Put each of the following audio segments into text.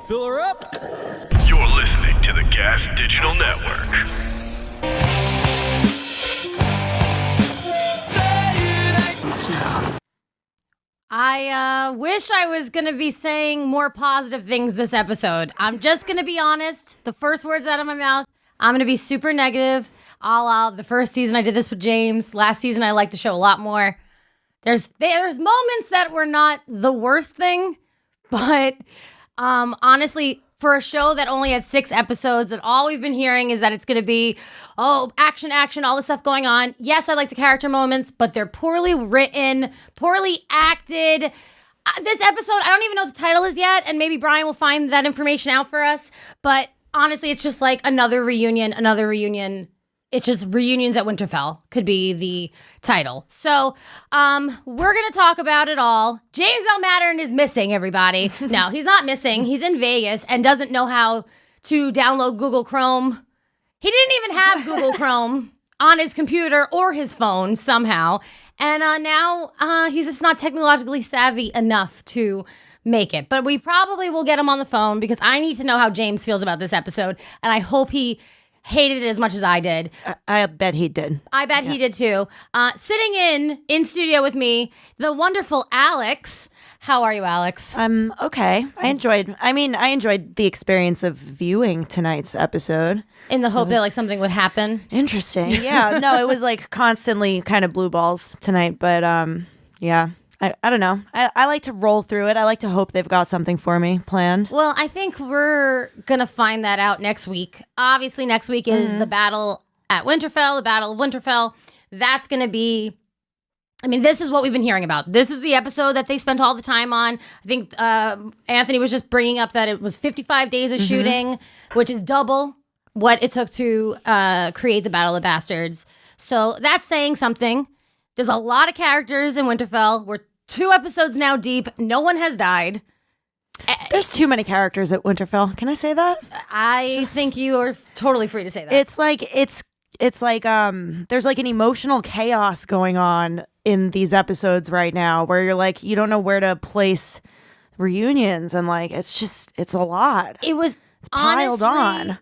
Fill her up. You're listening to the Gas Digital Network. I wish I was going to be saying more positive things this episode. I'm just going to be honest. The first words out of my mouth, I'm going to be super negative. The first season I did this with James. Last season I liked the show a lot more. There's moments that were not the worst thing, but honestly, for a show that only had 6 episodes and all we've been hearing is that it's going to be, action, all this stuff going on. Yes, I like the character moments, but they're poorly written, poorly acted. This episode, I don't even know what the title is yet, and maybe Brian will find that information out for us, but honestly, it's just like another reunion. It's just Reunions at Winterfell could be the title. So we're going to talk about it all. James L. Mattern is missing, everybody. No, he's not missing. He's in Vegas and doesn't know how to download Google Chrome. He didn't even have Google Chrome on his computer or his phone somehow. And now he's just not technologically savvy enough to make it. But we probably will get him on the phone because I need to know how James feels about this episode. And I hope he hated it as much as I did. I bet he did. I bet he did too. Sitting in studio with me, the wonderful Alex. How are you, Alex? I'm okay. I enjoyed the experience of viewing tonight's episode. In the hope that like something would happen. Interesting. Yeah. No, it was like constantly kind of blue balls tonight, but yeah. I don't know. I like to roll through it. I like to hope they've got something for me planned. Well, I think we're going to find that out next week. Obviously, next week is the battle at Winterfell, the Battle of Winterfell. That's going to be, this is what we've been hearing about. This is the episode that they spent all the time on. I think Anthony was just bringing up that it was 55 days of shooting, which is double what it took to create the Battle of Bastards. So that's saying something. There's a lot of characters in Winterfell. We're 2 episodes now deep. No one has died. There's too many characters at Winterfell. Can I say that? I think you are totally free to say that. It's like there's like an emotional chaos going on in these episodes right now where you're like you don't know where to place reunions and like it's a lot. It's piled on.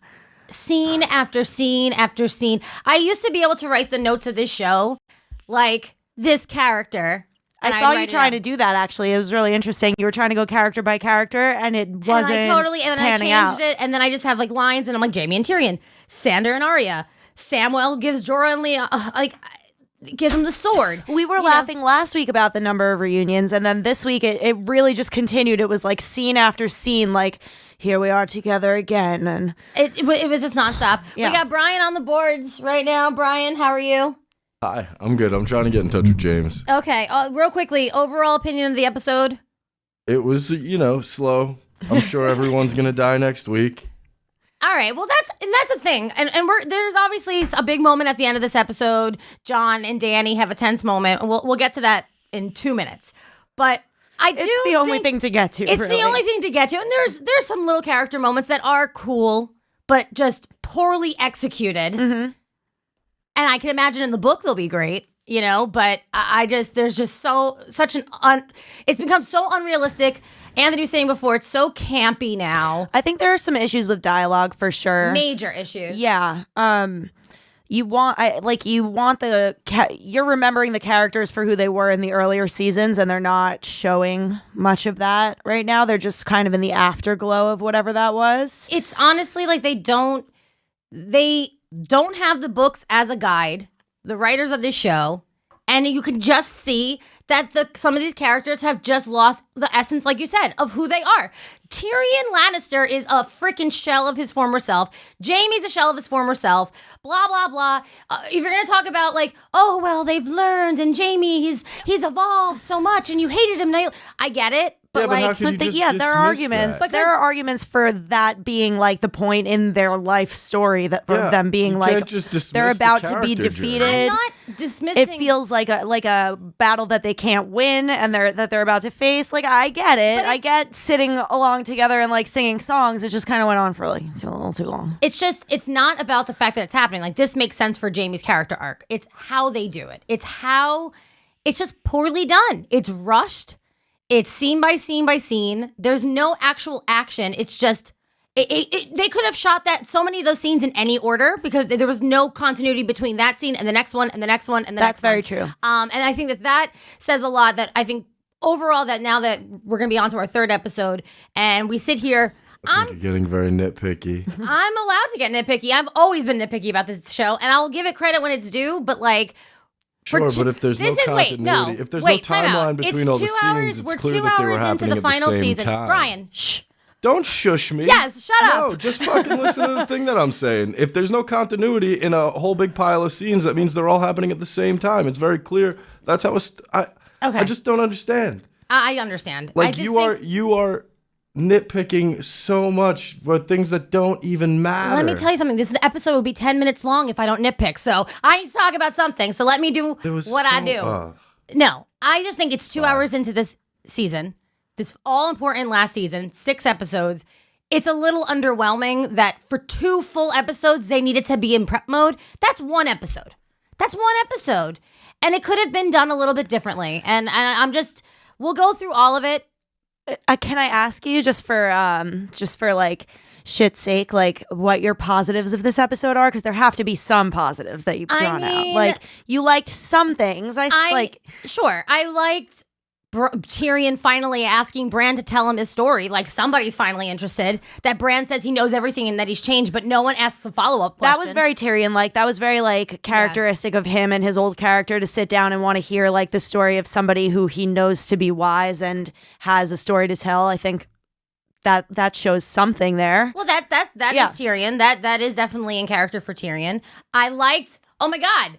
Scene after scene after scene. I used to be able to write the notes of this show like this character. I saw you trying to do that, actually. It was really interesting. You were trying to go character by character, and it wasn't and then I changed it, and then I just have like lines, and I'm like, Jaime and Tyrion, Sandor and Arya, Samwell gives Jorah and Leah, gives him the sword. We were laughing last week about the number of reunions, and then this week it really just continued. It was like scene after scene, like, here we are together again. And it was just nonstop. Yeah. We got Brian on the boards right now. Brian, how are you? Hi, I'm good. I'm trying to get in touch with James. Okay, real quickly, overall opinion of the episode? It was, slow. I'm sure everyone's going to die next week. All right, well, that's a thing. And there's obviously a big moment at the end of this episode. John and Dany have a tense moment. We'll get to that in 2 minutes. But it's the only thing to get to, It's really. the only thing to get to. And there's some little character moments that are cool, but just poorly executed. Mm-hmm. And I can imagine in the book they'll be great, but there's just it's become so unrealistic. Anthony was saying before, it's so campy now. I think there are some issues with dialogue for sure. Major issues. Yeah. You're remembering the characters for who they were in the earlier seasons, and they're not showing much of that right now. They're just kind of in the afterglow of whatever that was. It's honestly like they don't have the books as a guide, the writers of this show, and you can just see that some of these characters have just lost the essence, like you said, of who they are. Tyrion Lannister is a freaking shell of his former self. Jaime's a shell of his former self. Blah, blah, blah. If you're going to talk about like, oh, well, they've learned, and Jaime, he's evolved so much, and you hated him. I get it. But how could you just there are arguments. that? There are arguments for that being like the point in their life story that for them being like they're about to be defeated. I'm not dismissing. It feels like a battle that they can't win and they're about to face. Like I get it. I get sitting along together and like singing songs. It just kind of went on for like a little too long. It's not about the fact that it's happening. Like this makes sense for Jaime's character arc. It's how they do it. It's just poorly done. It's rushed. It's scene by scene by scene. There's no actual action. It's just they could have shot so many of those scenes in any order because there was no continuity between that scene and the next one and the next one and the next one. That's very true. And I think that says a lot. That I think overall that now that we're going to be on to our third episode and we sit here. You're getting very nitpicky. I'm allowed to get nitpicky. I've always been nitpicky about this show, and I'll give it credit when it's due. But like, sure, but if there's no continuity, if there's no timeline between all the scenes, it's clear that they were happening at the same time. Brian, shh. Don't shush me. Yes, shut up. No, just fucking listen to the thing that I'm saying. If there's no continuity in a whole big pile of scenes, that means they're all happening at the same time. It's very clear. That's how I just don't understand. I understand. Like you are nitpicking so much for things that don't even matter. Let me tell you something. This episode would be 10 minutes long if I don't nitpick. So I need to talk about something. So let me do what I do. No, I just think it's 2 hours into this season, this all-important last season, 6 episodes. It's a little underwhelming that for 2 full episodes, they needed to be in prep mode. That's one episode. And it could have been done a little bit differently. And we'll go through all of it. Can I ask you just for like shit's sake, like what your positives of this episode are? Because there have to be some positives that you've drawn out. Like you liked some things. Sure. I liked Tyrion finally asking Bran to tell him his story. Like somebody's finally interested. That Bran says he knows everything and that he's changed, but no one asks a follow-up question. That was very Tyrion-like. That was very like characteristic of him and his old character to sit down and want to hear like the story of somebody who he knows to be wise and has a story to tell. I think that shows something there. Well, that is Tyrion. That is definitely in character for Tyrion. I liked. Oh my God,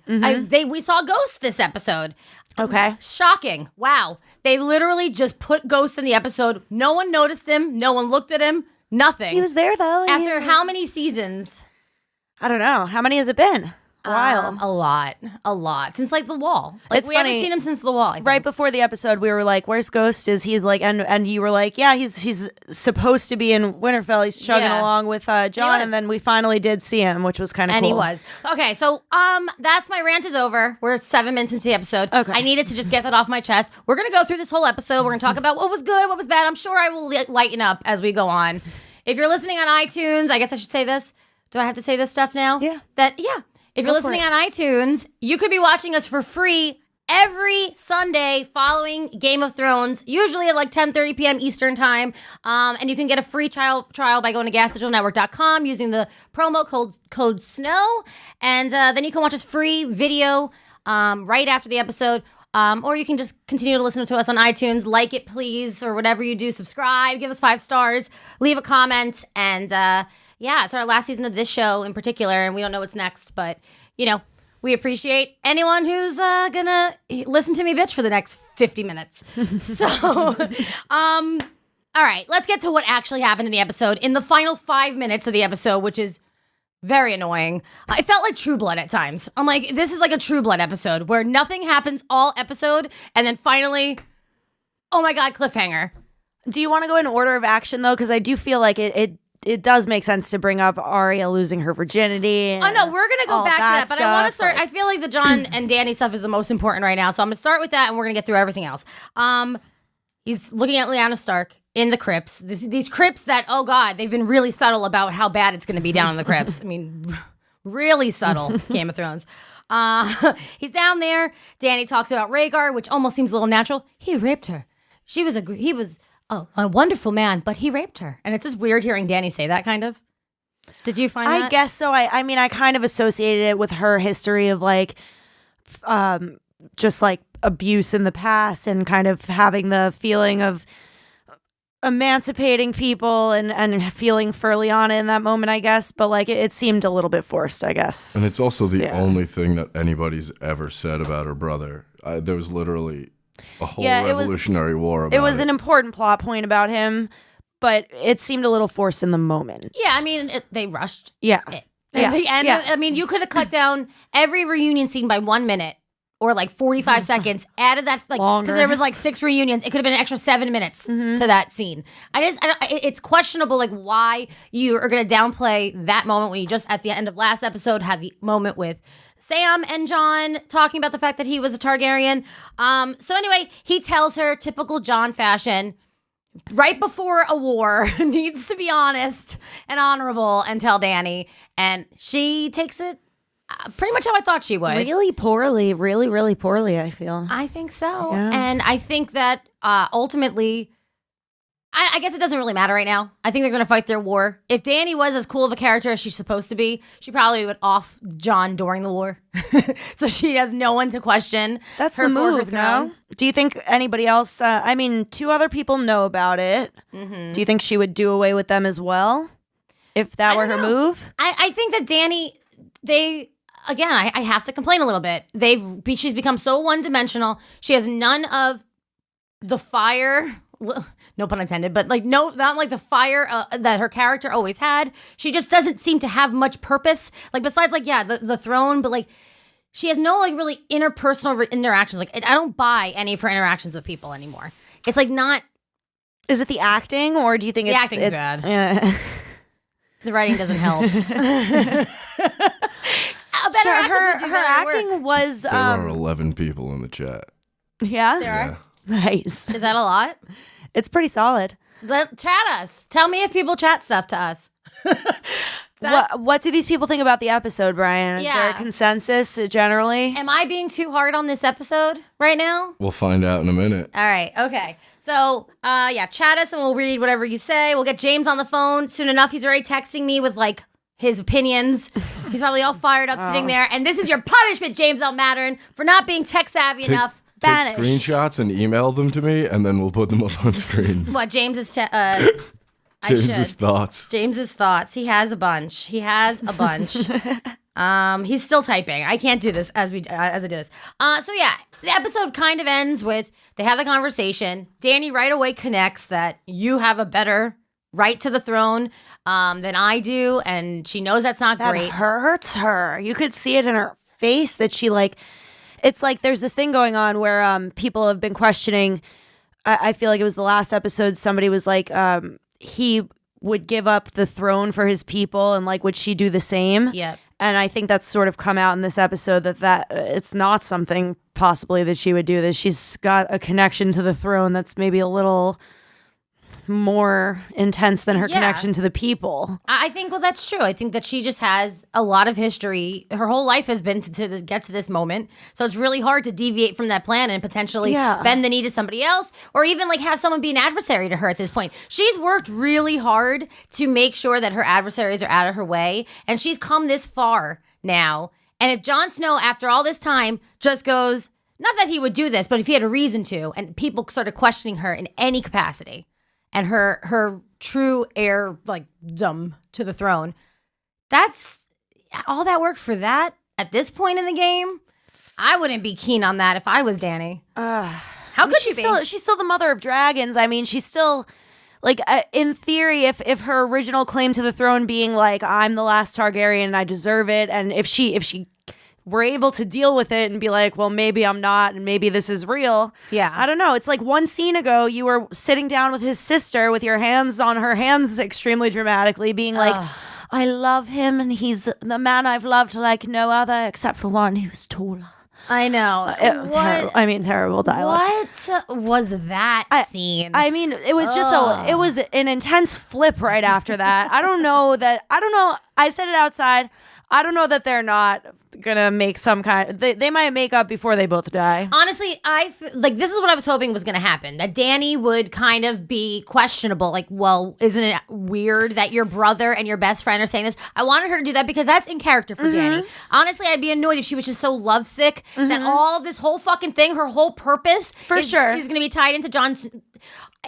we saw Ghost this episode. Okay. Shocking. Wow. They literally just put Ghost in the episode. No one noticed him. No one looked at him. Nothing. He was there though. After how many seasons? I don't know. How many has it been? A while. A lot. Since like The Wall. Like it's we funny. haven't seen him since The Wall. Right before the episode, we were like, "Where's Ghost? Is he like?" And you were like, "Yeah, he's supposed to be in Winterfell. He's chugging along with Jon." And then we finally did see him, which was kind of cool. And he was. Okay, so that's my rant is over. We're 7 minutes into the episode. Okay. I needed to just get that off my chest. We're gonna go through this whole episode. We're gonna talk about what was good, what was bad. I'm sure I will lighten up as we go on. If you're listening on iTunes, I guess I should say this. Do I have to say this stuff now? Yeah. If you're listening on iTunes, you could be watching us for free every Sunday following Game of Thrones, usually at like 10:30 p.m. Eastern time. And you can get a free trial by going to gasdigitalnetwork.com using the promo code SNOW. And then you can watch us free video right after the episode. Or you can just continue to listen to us on iTunes. Like it, please, or whatever you do. Subscribe, give us 5 stars, leave a comment, and it's our last season of this show in particular, and we don't know what's next, but, we appreciate anyone who's gonna listen to me bitch for the next 50 minutes. So, all right, let's get to what actually happened in the episode. In the final 5 minutes of the episode, which is very annoying. It felt like True Blood at times. I'm like, this is like a True Blood episode where nothing happens all episode, and then finally, oh my God, cliffhanger. Do you want to go in order of action, though? Because I do feel like it does make sense to bring up Arya losing her virginity. Oh, no, we're going to go back to that. But I want to start. I feel like the Jon and Dany stuff is the most important right now. So I'm going to start with that, and we're going to get through everything else. He's looking at Lyanna Stark in the crypts. These crypts that, oh God, they've been really subtle about how bad it's going to be down in the crypts. I mean, really subtle, Game of Thrones. He's down there. Dany talks about Rhaegar, which almost seems a little natural. He raped her. He was a wonderful man, but he raped her. And it's just weird hearing Dany say that, kind of. Did you find that? I guess so. I mean, I kind of associated it with her history of like, just like abuse in the past and kind of having the feeling of emancipating people and feeling for Lyanna in that moment, I guess. But like, it seemed a little bit forced, I guess. And it's also the only thing that anybody's ever said about her brother. There was literally a whole revolutionary war about it. It was an important plot point about him, but it seemed a little forced in the moment. Yeah, I mean, they rushed it. Yeah. At the end, I mean, you could have cut down every reunion scene by 1 minute or like 45 seconds. Added that, like, because there was like 6 reunions. It could have been an extra 7 minutes to that scene. It's questionable, like, why you are going to downplay that moment when you just, at the end of last episode, had the moment with Sam and Jon talking about the fact that he was a Targaryen. So anyway, he tells her, typical Jon fashion, right before a war, needs to be honest and honorable and tell Dany. And she takes it pretty much how I thought she would. Really poorly, really, really poorly, I feel. I think so. Yeah. And I think that ultimately, I guess it doesn't really matter right now. I think they're going to fight their war. If Dany was as cool of a character as she's supposed to be, she probably would off Jon during the war. So she has no one to question. That's her the for her move, throne. no? Do you think anybody else, I mean, 2 other people know about it. Mm-hmm. Do you think she would do away with them as well? If that were her move? I think that Dany, again, I have to complain a little bit. She's become so one-dimensional. She has none of the fire, no pun intended, but not like the fire that her character always had. She just doesn't seem to have much purpose. Like besides the throne, but like she has no like really interpersonal interactions. Like I don't buy any of her interactions with people anymore. It's like not. Is it the acting, or do you think The it's acting's bad. Yeah. The writing doesn't help. Sure, her acting was. There are 11 people in the chat. Yeah. There are. Nice. Is that a lot? It's pretty solid. Chat us. Tell me if people chat stuff to us. What do these people think about the episode, Brian? Is there a consensus generally? Am I being too hard on this episode right now? We'll find out in a minute. All right. Okay. So, chat us and we'll read whatever you say. We'll get James on the phone soon enough. He's already texting me with like his opinions. He's probably all fired up sitting there. And this is your punishment, James L. Mattern, for not being tech savvy enough. Take Banished. screenshots and email them to me, and then we'll put them up on screen. What, James's James's thoughts. James's thoughts. He has a bunch. He's still typing. I can't do this as I do this. So yeah, the episode kind of ends with they have the conversation. Dany right away connects that you have a better right to the throne than I do, and she knows that's not great. That hurts her. You could see it in her face that she like. It's like there's this thing going on where people have been questioning. I feel like it was the last episode. Somebody was like, he would give up the throne for his people, and like, would she do the same? Yep. And I think that's sort of come out in this episode that it's not something possibly that she would do. That she's got a connection to the throne that's maybe a little more intense than her connection to the people. I think, well, that's true. I think that she just has a lot of history. Her whole life has been to get to this moment. So it's really hard to deviate from that plan and potentially bend the knee to somebody else, or even like have someone be an adversary to her at this point. She's worked really hard to make sure that her adversaries are out of her way. And she's come this far now. And if Jon Snow, after all this time, just goes, not that he would do this, but if he had a reason to, and people started questioning her in any capacity, and her true heir, like, dumb to the throne. That's all that work for that at this point in the game. I wouldn't be keen on that if I was Dany. How could she be? She's still the mother of dragons. I mean, she's still, like, in theory, if her original claim to the throne being, like, I'm the last Targaryen and I deserve it, and if she were able to deal with it and be like, well, maybe I'm not, and maybe this is real. Yeah. I don't know. It's like one scene ago, you were sitting down with his sister with your hands on her hands extremely dramatically, being like, I love him, and he's the man I've loved like no other, except for one who's taller. I know. Terrible. I mean, terrible dialogue. What was that scene? I mean, it was just it was an intense flip right after that. I don't know. I said it outside. I don't know that they're not gonna make some kind. They might make up before they both die. Honestly, this is what I was hoping was gonna happen. That Dany would kind of be questionable. Like, well, isn't it weird that your brother and your best friend are saying this? I wanted her to do that because that's in character for Dany. Honestly, I'd be annoyed if she was just so lovesick that all of this whole fucking thing, her whole purpose, is gonna be tied into Jon's.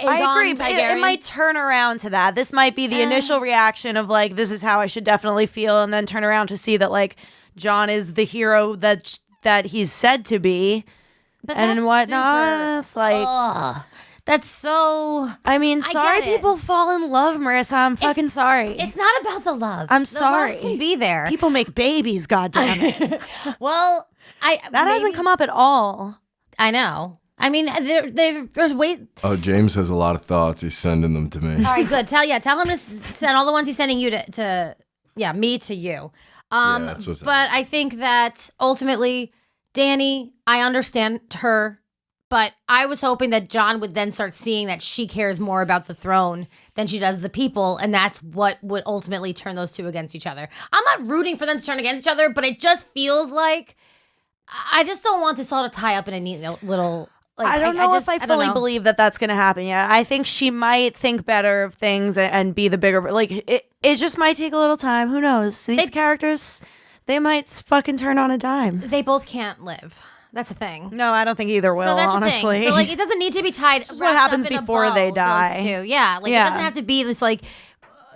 I agree, but it might turn around to that. This might be the initial reaction of like, this is how I should definitely feel, and then turn around to see that like Jon is the hero that he's said to be, and whatnot. It's like, that's so. I mean, sorry people fall in love, Marissa. I'm fucking sorry. It's not about the love. I'm sorry. Love can be there. People make babies. Goddamn it. Well, that hasn't come up at all. I know. I mean, there's wait. Oh, James has a lot of thoughts. He's sending them to me. All right, good. Tell him to send all the ones he's sending you to me to you. That's what's But I think that ultimately, Dani, I understand her, but I was hoping that John would then start seeing that she cares more about the throne than she does the people, and that's what would ultimately turn those two against each other. I'm not rooting for them to turn against each other, but it just feels like I just don't want this all to tie up in a neat little... Like, I don't know if I fully believe that that's going to happen yet. I think she might think better of things and be the bigger... Like, it just might take a little time. Who knows? These characters, they might fucking turn on a dime. They both can't live. That's the thing. No, I don't think either will, so that's honestly. The thing. So, like, it doesn't need to be tied... Just what happens up in before a bow, they die. Those two. Yeah, like, it doesn't have to be this, like,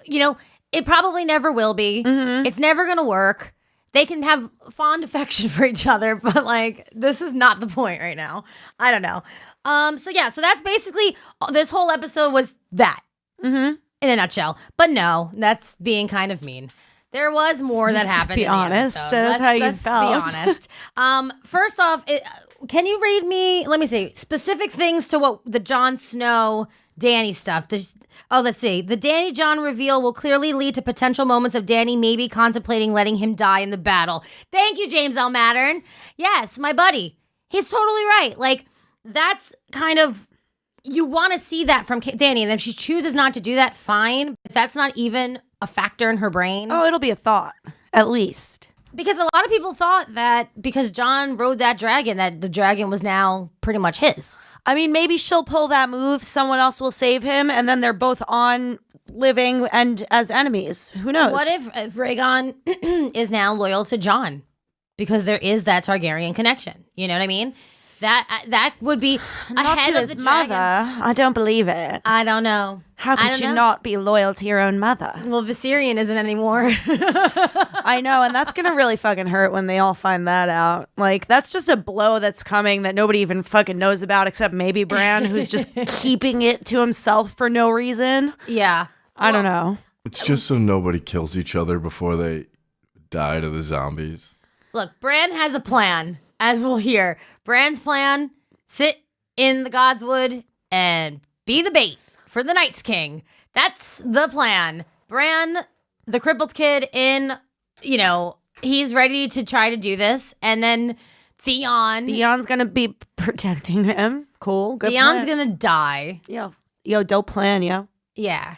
it probably never will be. Mm-hmm. It's never going to work. They can have fond affection for each other, but, like, this is not the point right now. I don't know. So that's basically, this whole episode was that. In a nutshell. But no, that's being kind of mean. There was more that happened. Be honest. That's how you felt. Be honest. First off, can you read me? Let me see specific things to what the Jon Snow Dani stuff. Let's see. The Dani Jon reveal will clearly lead to potential moments of Dani maybe contemplating letting him die in the battle. Thank you, James L. Mattern. Yes, my buddy. He's totally right. Like, that's kind of. You want to see that from Dani, and if she chooses not to do that, fine. If that's not even a factor in her brain. Oh, it'll be a thought, at least. Because a lot of people thought that because Jon rode that dragon, that the dragon was now pretty much his. I mean, maybe she'll pull that move, someone else will save him, and then they're both on living and as enemies. Who knows? What if Rhaegon is now loyal to Jon? Because there is that Targaryen connection. You know what I mean? That would be not ahead to of his the mother. dragon. I don't believe it. I don't know. How could you not be loyal to your own mother? Well, Viserion isn't anymore. I know, and that's gonna really fucking hurt when they all find that out. Like, that's just a blow that's coming that nobody even fucking knows about except maybe Bran, who's just keeping it to himself for no reason. Yeah. I don't know. It's just so nobody kills each other before they die to the zombies. Look, Bran has a plan, as we'll hear. Bran's plan, sit in the Godswood and be the bait for the Night's King. That's the plan. Bran, the crippled kid he's ready to try to do this. And then Theon's gonna be protecting him. Cool. Good Theon's plan. gonna die. Yo, dope plan, yo. Yeah.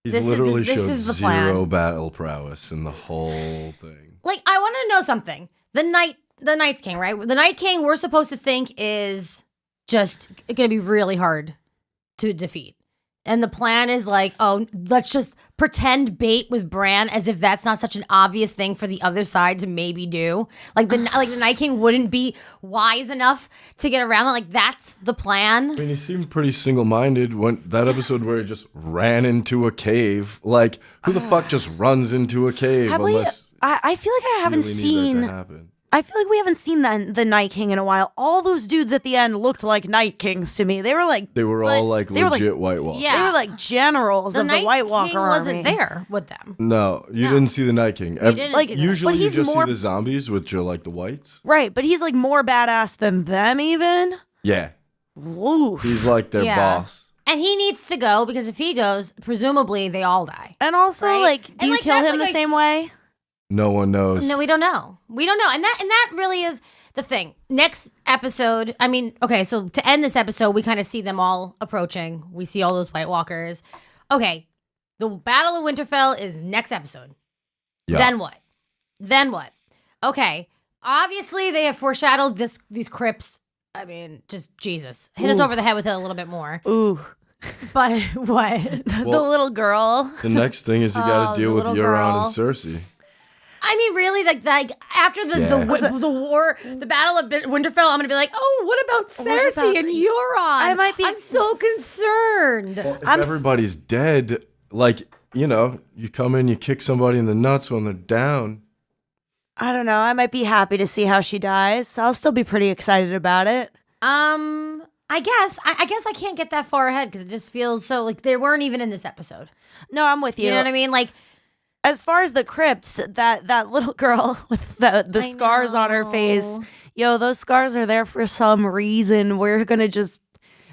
He's this literally is showed the plan. zero battle prowess in the whole thing. Like, I want to know something. The Night's King, right? The Night King we're supposed to think is just going to be really hard to defeat. And the plan is like, oh, let's just pretend bait with Bran as if that's not such an obvious thing for the other side to maybe do. Like the Night King wouldn't be wise enough to get around it. Like, that's the plan. I mean, he seemed pretty single-minded when that episode where he just ran into a cave. Like, who the fuck just runs into a cave unless I feel like I haven't really seen. need that to happen? I feel like we haven't seen the Night King in a while. All those dudes at the end looked like Night Kings to me. They were like all like they were legit like- White Walkers. Yeah. they were like generals of the Night White Walker King army. wasn't there with them. No, you didn't see the Night King. didn't Like, see the Usually but you he's just more- see the zombies, which are like the whites. Right, but he's like more badass than them even. Yeah, Ooh. he's like their Yeah. boss. And he needs to go because if he goes, presumably they all die. And also, Right? like, do And, you like, kill that's him like the a- same way? No one knows. No, we don't know. We don't know. And that really is the thing. Next episode, I mean, okay, so to end this episode, we kind of see them all approaching. We see all those White Walkers. Okay, the Battle of Winterfell is next episode. Yeah. Then what? Okay, obviously they have foreshadowed these crypts. I mean, just Jesus. Hit us Ooh. over the head with it a little bit more. Ooh, But what? the little girl. The next thing is you got Oh, to deal the with little Euron girl. and Cersei. I mean, really, like after the war, the Battle of Winterfell, I'm gonna be like, oh, what about Cersei about- and Euron? I'm so concerned. If everybody's dead, like, you come in, you kick somebody in the nuts when they're down. I don't know. I might be happy to see how she dies. I'll still be pretty excited about it. I guess I can't get that far ahead because it just feels so like they weren't even in this episode. No, I'm with you. You know what I mean? Like, as far as the crypts, that little girl with the scars on her face, yo, those scars are there for some reason. We're gonna just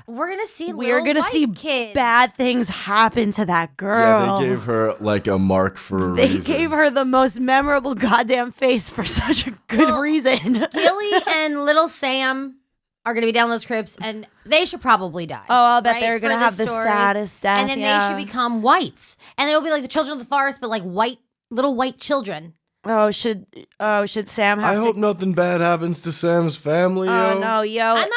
we're gonna see we're gonna see kids. bad things happen to that girl. Yeah, they gave her like a mark for a They reason. gave her the most memorable goddamn face for such a good reason. Gilly and little Sam are going to be down those crypts, and they should probably die. Oh, I'll bet right, they're going to have the saddest death. And then they should become whites. And it'll be like the children of the forest, but like little white children. Oh, should Sam have I to? hope nothing bad happens to Sam's family. Oh no, yo! I'm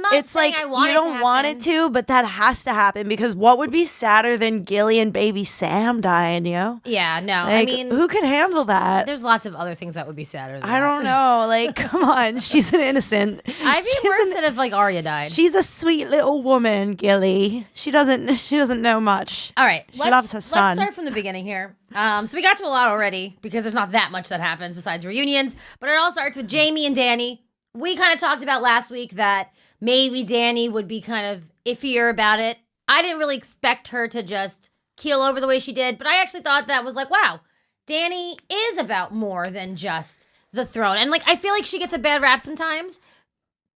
not It's saying like I want you it don't to want happen. it to, but that has to happen because what would be sadder than Gilly and baby Sam dying? Yo, Yeah, no. like, I mean, who can handle that? there's lots of other things that would be sadder than I don't know. Like, come on, she's an innocent. I'd be more upset if like Arya died. She's a sweet little woman, Gilly. She doesn't know much. All right, She loves her son. Let's start from the beginning here. So we got to a lot already because there's not that much that happens besides reunions. But it all starts with Jamie and Danny. We kind of talked about last week that maybe Danny would be kind of iffier about it. I didn't really expect her to just keel over the way she did, but I actually thought that was like, wow, Danny is about more than just the throne. And like, I feel like she gets a bad rap sometimes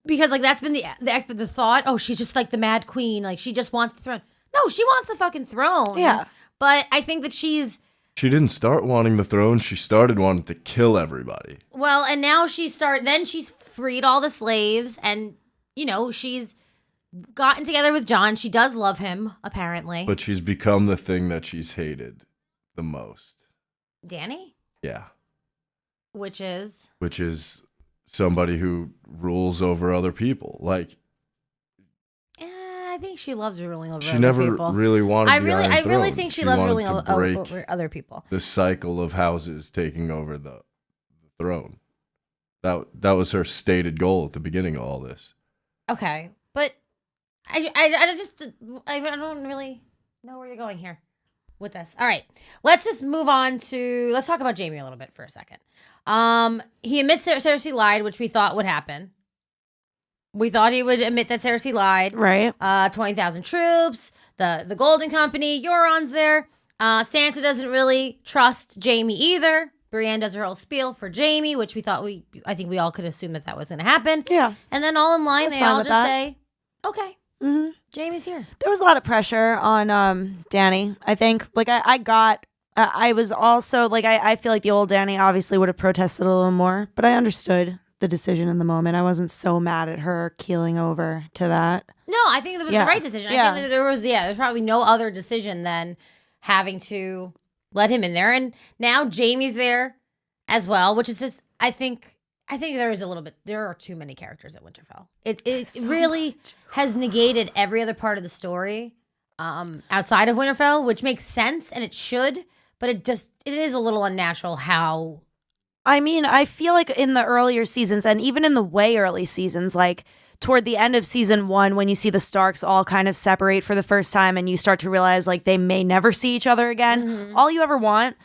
because like that's been the thought. Oh, she's just like the mad queen. Like she just wants the throne. No, she wants the fucking throne. Yeah. But I think that she didn't start wanting the throne. She started wanting to kill everybody. well, and now she's freed all the slaves and, you know, she's gotten together with John. She does love him, apparently. But she's become the thing that she's hated the most. Danny? Yeah. Which is somebody who rules over other people. Like, I think she loves ruling over she other never people. really wanted I the really Iron Throne. think she loves wanted ruling to break over other people. the cycle of houses taking over the throne. That was her stated goal at the beginning of all this. Okay. But I don't really know where you're going here with this. All right. Let's just move on let's talk about Jamie a little bit for a second. He admits that Cersei lied, which we thought would happen. We thought he would admit that Cersei lied. Right. 20,000 troops, the Golden Company, Euron's there. Sansa doesn't really trust Jamie either. Brienne does her whole spiel for Jamie, which I think we all could assume that was going to happen. Yeah. And then all in line, they all just say, okay, Mm-hmm. Jamie's here. There was a lot of pressure on Danny. I think like I was also like I feel like the old Danny obviously would have protested a little more, but I understood the decision in the moment. I wasn't so mad at her keeling over to that. No, I think it was the right decision. I think that there's probably no other decision than having to let him in there. And now Jamie's there as well, which is just, I think there are too many characters at Winterfell. It so really has negated every other part of the story outside of Winterfell, which makes sense and it should, but it is a little unnatural how. I mean, I feel like in the earlier seasons and even in the way early seasons, like toward the end of season 1, when you see the Starks all kind of separate for the first time and you start to realize like they may never see each other again, all you ever want.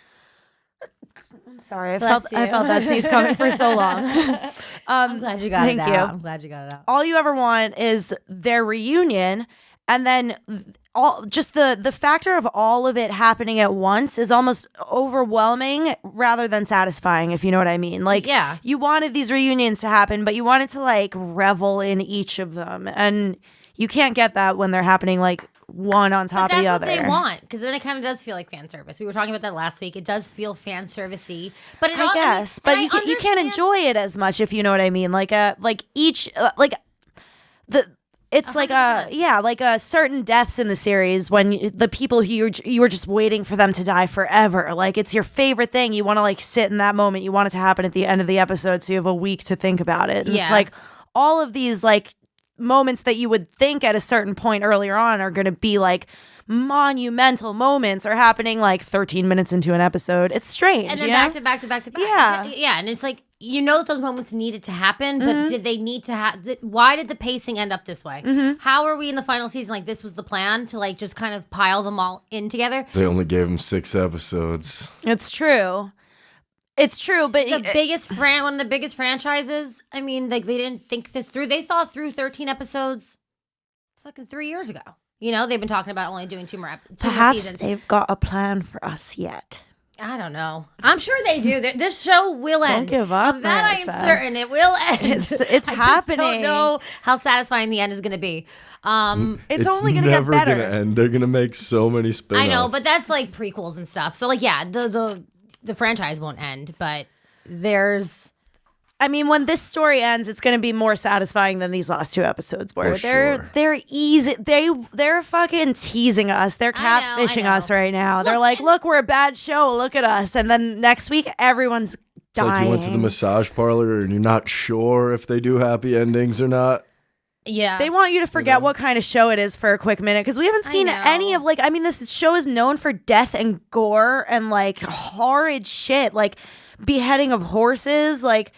I'm sorry, I felt that sneeze coming for so long. I'm glad you got it out. Thank you. I'm glad you got it out. All you ever want is their reunion, and then all just the factor of all of it happening at once is almost overwhelming rather than satisfying, if you know what I mean. Like, yeah, you wanted these reunions to happen, but you wanted to like revel in each of them, and you can't get that when they're happening like one on top of the other. That's what they want, because then it kind of does feel like fan service. We were talking about that last week. It does feel fan servicey, but I guess, but you can't enjoy it as much if you know what I mean. Like each it's 100%. like a certain deaths in the series when the people who you were just waiting for them to die forever. Like it's your favorite thing. You want to like sit in that moment. You want it to happen at the end of the episode, so you have a week to think about it. And it's like all of these like moments that you would think at a certain point earlier on are going to be like monumental moments are happening like 13 minutes into an episode. It's strange. And then back to back. Yeah. Yeah. And it's like, you know that those moments needed to happen, but did they need to why did the pacing end up this way? How are we in the final season? Like, this was the plan to like just kind of pile them all in together. They only gave him 6 episodes. It's true, but one of the biggest franchises. I mean, like they didn't think this through. They thought through 13 episodes fucking 3 years ago. You know, they've been talking about only doing 2 more perhaps seasons. they've got a plan for us yet. I don't know. I'm sure they do. This show will end. Don't give up, Of that I am Marissa. certain. It will end. It's I happening. just don't know how satisfying the end is going to be. It's only gonna get never better. gonna end. They're gonna make so many spin-offs. I know, but that's like prequels and stuff. So like, yeah, the franchise won't end, but there's. I mean, when this story ends, it's going to be more satisfying than these last 2 episodes were. For They're easy. They're fucking teasing us. They're I catfishing know. us right now. They're like, look, we're a bad show. Look at us. And then next week, everyone's It's dying. like you went to the massage parlor and you're not sure if they do happy endings or not. Yeah. They want you to forget what kind of show it is for a quick minute because we haven't seen know. any of this show is known for death and gore and like horrid shit, like beheading of horses, like.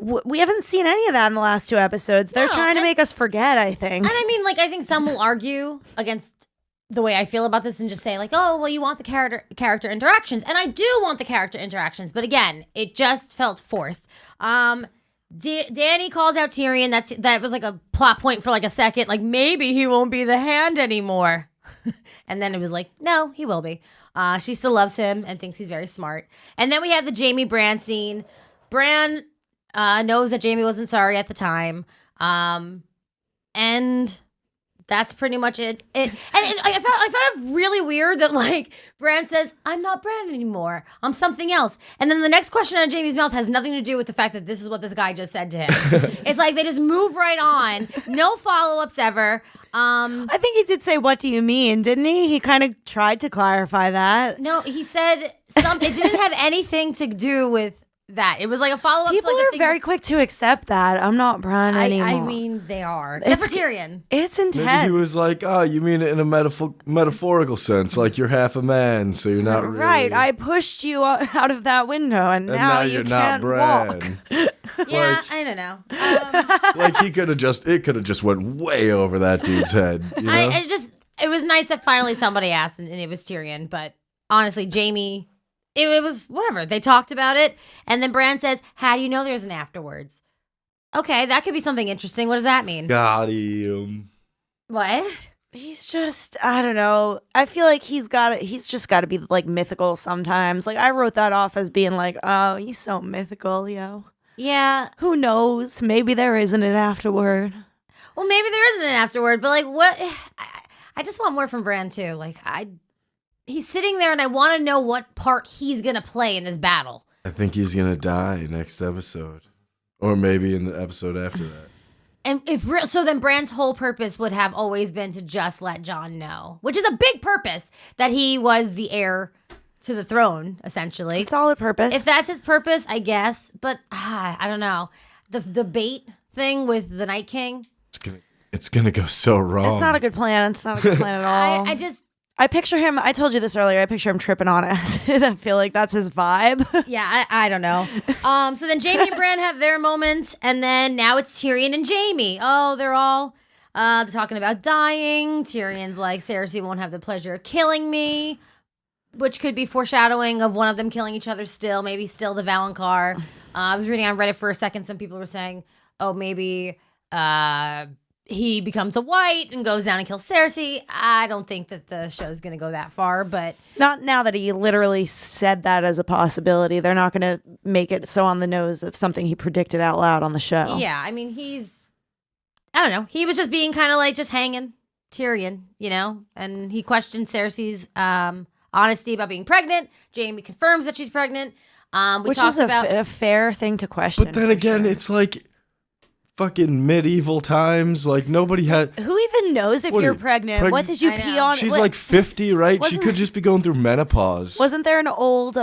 We haven't seen any of that in the last 2 episodes. They're trying to make us forget, I think. And I mean, like, I think some will argue against the way I feel about this and just say, like, oh, well, you want the character interactions. And I do want the character interactions. But again, it just felt forced. Danny calls out Tyrion. That was like a plot point for like a second. Like, maybe he won't be the Hand anymore. And then it was like, no, he will be. She still loves him and thinks he's very smart. And then we have the Jamie Bran scene. Bran... knows that Jamie wasn't sorry at the time. And that's pretty much it. And I found it really weird that like Bran says, I'm not Bran anymore. I'm something else. And then the next question out of Jamie's mouth has nothing to do with the fact that this is what this guy just said to him. It's like they just move right on. No follow-ups ever. I think he did say, what do you mean, didn't he? He kind of tried to clarify that. No, he said something. It didn't have anything to do with that. It was like a follow-up. People to like are a thing very quick to accept that. I'm not Bran anymore. I mean, they are. Except for Tyrion. It's intense. Maybe he was like, oh, you mean it in a metaphorical sense, like you're half a man, so you're not really... Right, I pushed you out of that window, and now you you're can't not walk. Bran. Yeah, I don't know. Like it could have just went way over that dude's head. You know? It was nice that finally somebody asked, and it was Tyrion. But honestly, Jamie, it was whatever. They talked about it, and then Bran says, "How do you know there's an afterwards?" Okay, that could be something interesting. What does that mean? Got him. What? He's just, I don't know. I feel like he's just got to be like mythical sometimes. Like I wrote that off as being like, oh, he's so mythical, yo. Yeah. Who knows? Maybe there isn't an afterward. Well, maybe there isn't an afterward, but like, what? I just want more from Bran too. Like, he's sitting there, and I want to know what part he's gonna play in this battle. I think he's gonna die next episode, or maybe in the episode after that. And so then Bran's whole purpose would have always been to just let Jon know, which is a big purpose, that he was the heir to the throne, essentially. Solid purpose. If that's his purpose, I guess. But I don't know. The bait thing with the Night King. It's gonna go so wrong. It's not a good plan. It's not a good plan at all. I picture him, I told you this earlier, I picture him tripping on acid. I feel like that's his vibe. Yeah, I don't know. So then Jamie and Bran have their moment, and then now it's Tyrion and Jamie. Oh, they're all talking about dying. Tyrion's like, Cersei won't have the pleasure of killing me, which could be foreshadowing of one of them killing each other still, maybe still the Valonqar. I was reading on Reddit for a second, some people were saying, oh, maybe he becomes a white and goes down and kills Cersei. I don't think that the show's going to go that far, but... Not now that he literally said that as a possibility. They're not going to make it so on the nose of something he predicted out loud on the show. Yeah, I mean, I don't know. He was just being kind of like just hanging Tyrion, you know? And he questioned Cersei's honesty about being pregnant. Jamie confirms that she's pregnant. Which is a fair thing to question. But then again, it's like... fucking medieval times, like nobody had. Who even knows if you're pregnant? What did you pee on? She's like 50, right? She could just be going through menopause. Wasn't there an old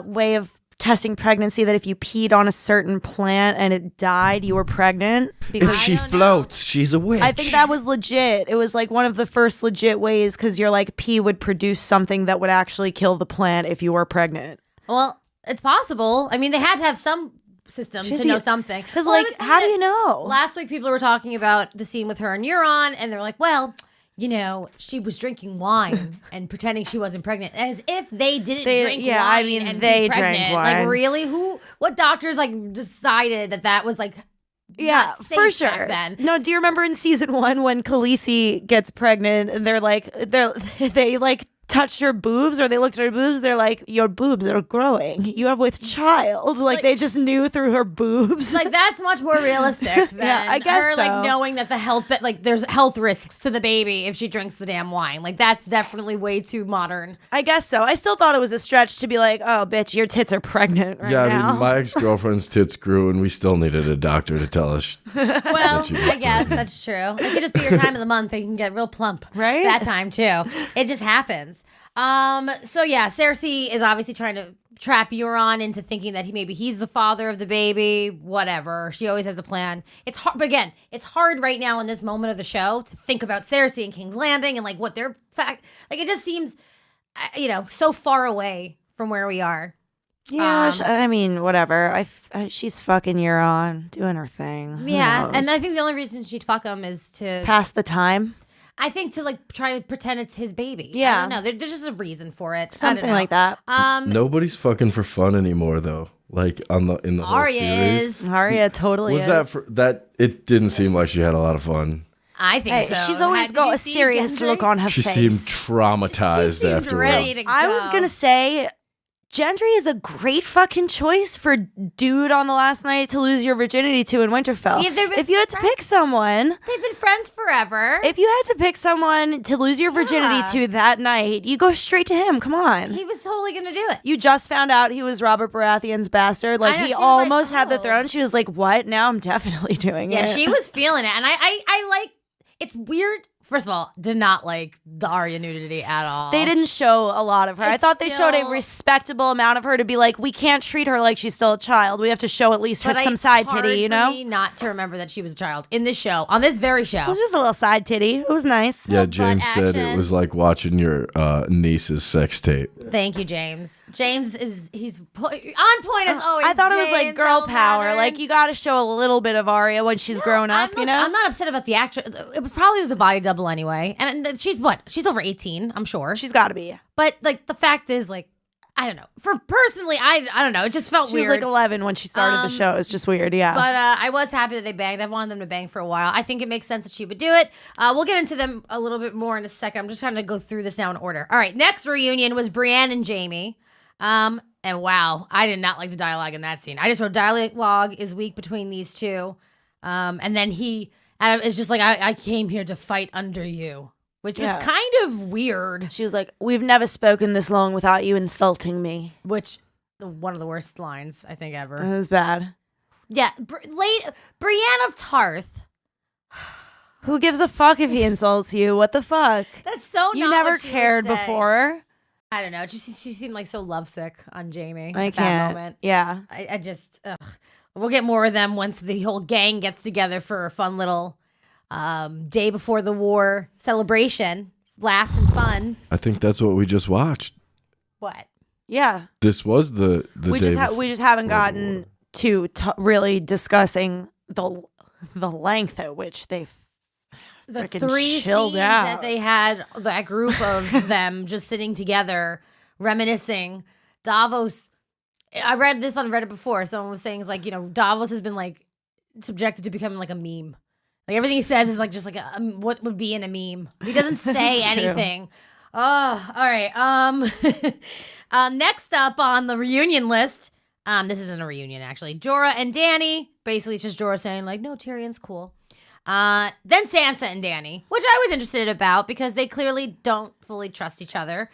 way of testing pregnancy that if you peed on a certain plant and it died, you were pregnant? Because if she floats, she's a witch. I think that was legit. It was like one of the first legit ways because you're like pee would produce something that would actually kill the plant if you were pregnant. Well, it's possible. I mean, they had to have some system to know something. Because how do you know? Last week people were talking about the scene with her and Euron, and they're like, well, you know, she was drinking wine and pretending she wasn't pregnant, as if they didn't drink wine. I mean, and they be pregnant. drank wine. Like, really? What doctors like decided that was like yeah, for sure. back then? No, do you remember in season 1 when Khaleesi gets pregnant and they touched her boobs or they looked at her boobs, they're like, your boobs are growing. You are with child. Like they just knew through her boobs. Like that's much more realistic than I guess her so. like knowing that there's health risks to the baby if she drinks the damn wine. Like that's definitely way too modern. I guess so. I still thought it was a stretch to be like, oh, bitch, your tits are pregnant right now. I mean, my ex-girlfriend's tits grew, and we still needed a doctor to tell us. Well, I guess that's true. It could just be your time of the month. They can get real plump Right? that time too. It just happens. So yeah, Cersei is obviously trying to trap Euron into thinking that he's the father of the baby. Whatever. She always has a plan. It's hard, but again, it's hard right now in this moment of the show to think about Cersei and King's Landing and like what their fact. Like it just seems, so far away from where we are. Yeah, I mean, whatever. She's fucking Euron, doing her thing. Who knows? And I think the only reason she'd fuck him is to pass the time. I think to like try to pretend it's his baby. Yeah. I don't know. There's just a reason for it. Something like that. Nobody's fucking for fun anymore, though. Like in the whole Arya series. is. Arya totally Was is. that for that? It didn't seem like she had a lot of fun. I think so. She's always Did got you a see serious Gendry? look on her She face. seemed traumatized She seemed afterwards. ready to I was go. going to say, Gendry is a great fucking choice for dude on the last night to lose your virginity to in Winterfell. Yeah, they've been if you had to pick someone, They've been friends forever. if you had to pick someone to lose your virginity Yeah. to that night, you go straight to him. Come on. He was totally gonna do it. You just found out he was Robert Baratheon's bastard. Like I know, he she was like, almost had the oh. throne. She was like, "What? Now I'm definitely doing Yeah, it." she was feeling it, and I like. It's weird. First of all, did not like the Arya nudity at all. They didn't show a lot of her. I It's thought they showed a still- respectable amount of her to be like, we can't treat her like she's still a child. We have to show at least her But some it's side hard titty, you for know? me not to remember that she was a child in this show, on this very show. It was just a little side titty. It was nice. Yeah, butt James said it action. was like watching your niece's sex tape. Thank you, James. James he's on point as always. I thought it was like James girl L. power. Mattern. Like you got to show a little bit of Arya when she's grown up, you know? I'm not upset about the actress. It was probably a body double anyway, and she's what? She's over 18, I'm sure. She's got to be. But like the fact is, like, I don't know. For personally, I don't know. It just felt She weird. was like 11 when she started the show. It's just weird, yeah. But I was happy that they banged. I've wanted them to bang for a while. I think it makes sense that she would do it. We'll get into them a little bit more in a second. I'm just trying to go through this now in order. All right, next reunion was Brienne and Jaime. And wow, I did not like the dialogue in that scene. I just wrote dialogue is weak between these two. And then it's just like, I came here to fight under you, which was Yeah. kind of weird. she was like, we've never spoken this long without you insulting me. Which, one of the worst lines, I think, ever. It was bad. Yeah, Brienne of Tarth. Who gives a fuck if he insults you? What the fuck? That's so You not never what she would cared say. before. I don't know. She seemed like so lovesick on Jaime I at that can't. moment. Yeah. I just, we'll get more of them once the whole gang gets together for a fun little day before the war celebration, laughs and fun. I think that's what we just watched. What? Yeah. This was the We day just we just haven't before the gotten war. to really discussing the length at which they The freaking three chilled scenes out. that they had, that group of them just sitting together, reminiscing. Davos, I read this on Reddit before. Someone was saying, it's like, Davos has been like subjected to becoming like a meme. Like everything he says is like just like what would be in a meme. He doesn't say It's true. anything. Oh, all right. Next up on the reunion list, this isn't a reunion actually. Jorah and Dany. Basically, it's just Jorah saying like, "No, Tyrion's cool." Then Sansa and Dany, which I was interested about because they clearly don't fully trust each other.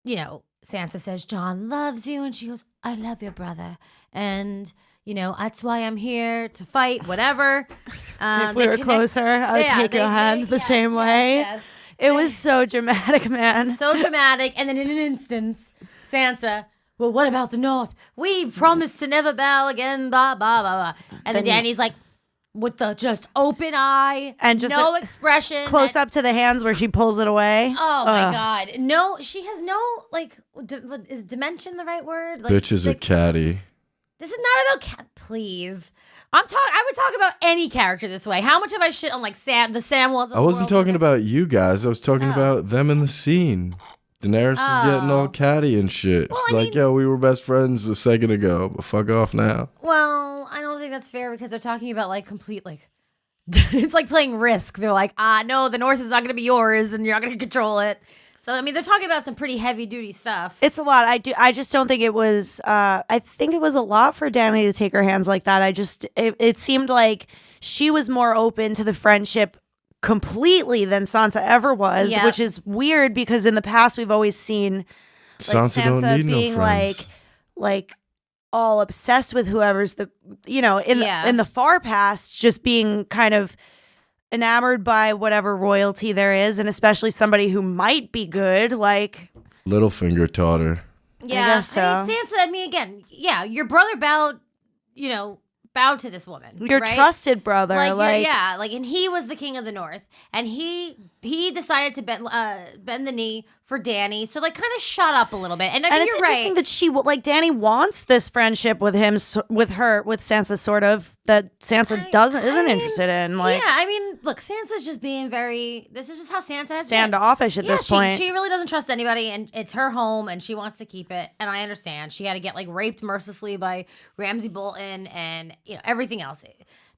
Sansa says, "Jon loves you," and she goes, "I love your brother," and that's why I'm here to fight. Whatever. If we were closer, I would take your hand the same way. Yes. It was so dramatic, man. So dramatic. And then in an instance, Sansa, well, what about the North? We promised to never bow again, blah, blah, blah, blah. And then Dany's like, with the just open eye And just no expression. Close up to the hands where she pulls it away. Oh my God. No, she has no, is dimension the right word? Like, Bitch is a caddy. This is not about please. I would talk about any character this way. How much have I shit on like the Samwells? I wasn't talking about you guys. I was talking about them in the scene. Daenerys is getting all catty and shit. Well, She's like, yo, we were best friends a second ago, but fuck off now. Well, I don't think that's fair because they're talking about like complete like it's like playing Risk. They're like, no, the North is not going to be yours, and you're not going to control it. So I mean, they're talking about some pretty heavy duty stuff. It's a lot. I just don't think it was. I think it was a lot for Dany to take her hands like that. It seemed like she was more open to the friendship completely than Sansa ever was, which is weird because in the past we've always seen Sansa don't need being no friends. like all obsessed with whoever's in the far past, just being kind of enamored by whatever royalty there is, and especially somebody who might be good, like Littlefinger taught her. Yeah, I guess so. Sansa. I mean, again, your brother bowed to this woman. Your right? trusted brother, and he was the king of the North, and he decided to bend the knee for Dany. So like, kind of shut up a little bit. And I think it's you're interesting right. that Dany wants this friendship with him, with Sansa, sort of, that Sansa isn't interested in. Like, yeah, I mean, look, Sansa's just being this is just how Sansa has standoffish at this point. She really doesn't trust anybody, and it's her home, and she wants to keep it. And I understand she had to get like raped mercilessly by Ramsay Bolton, and everything else.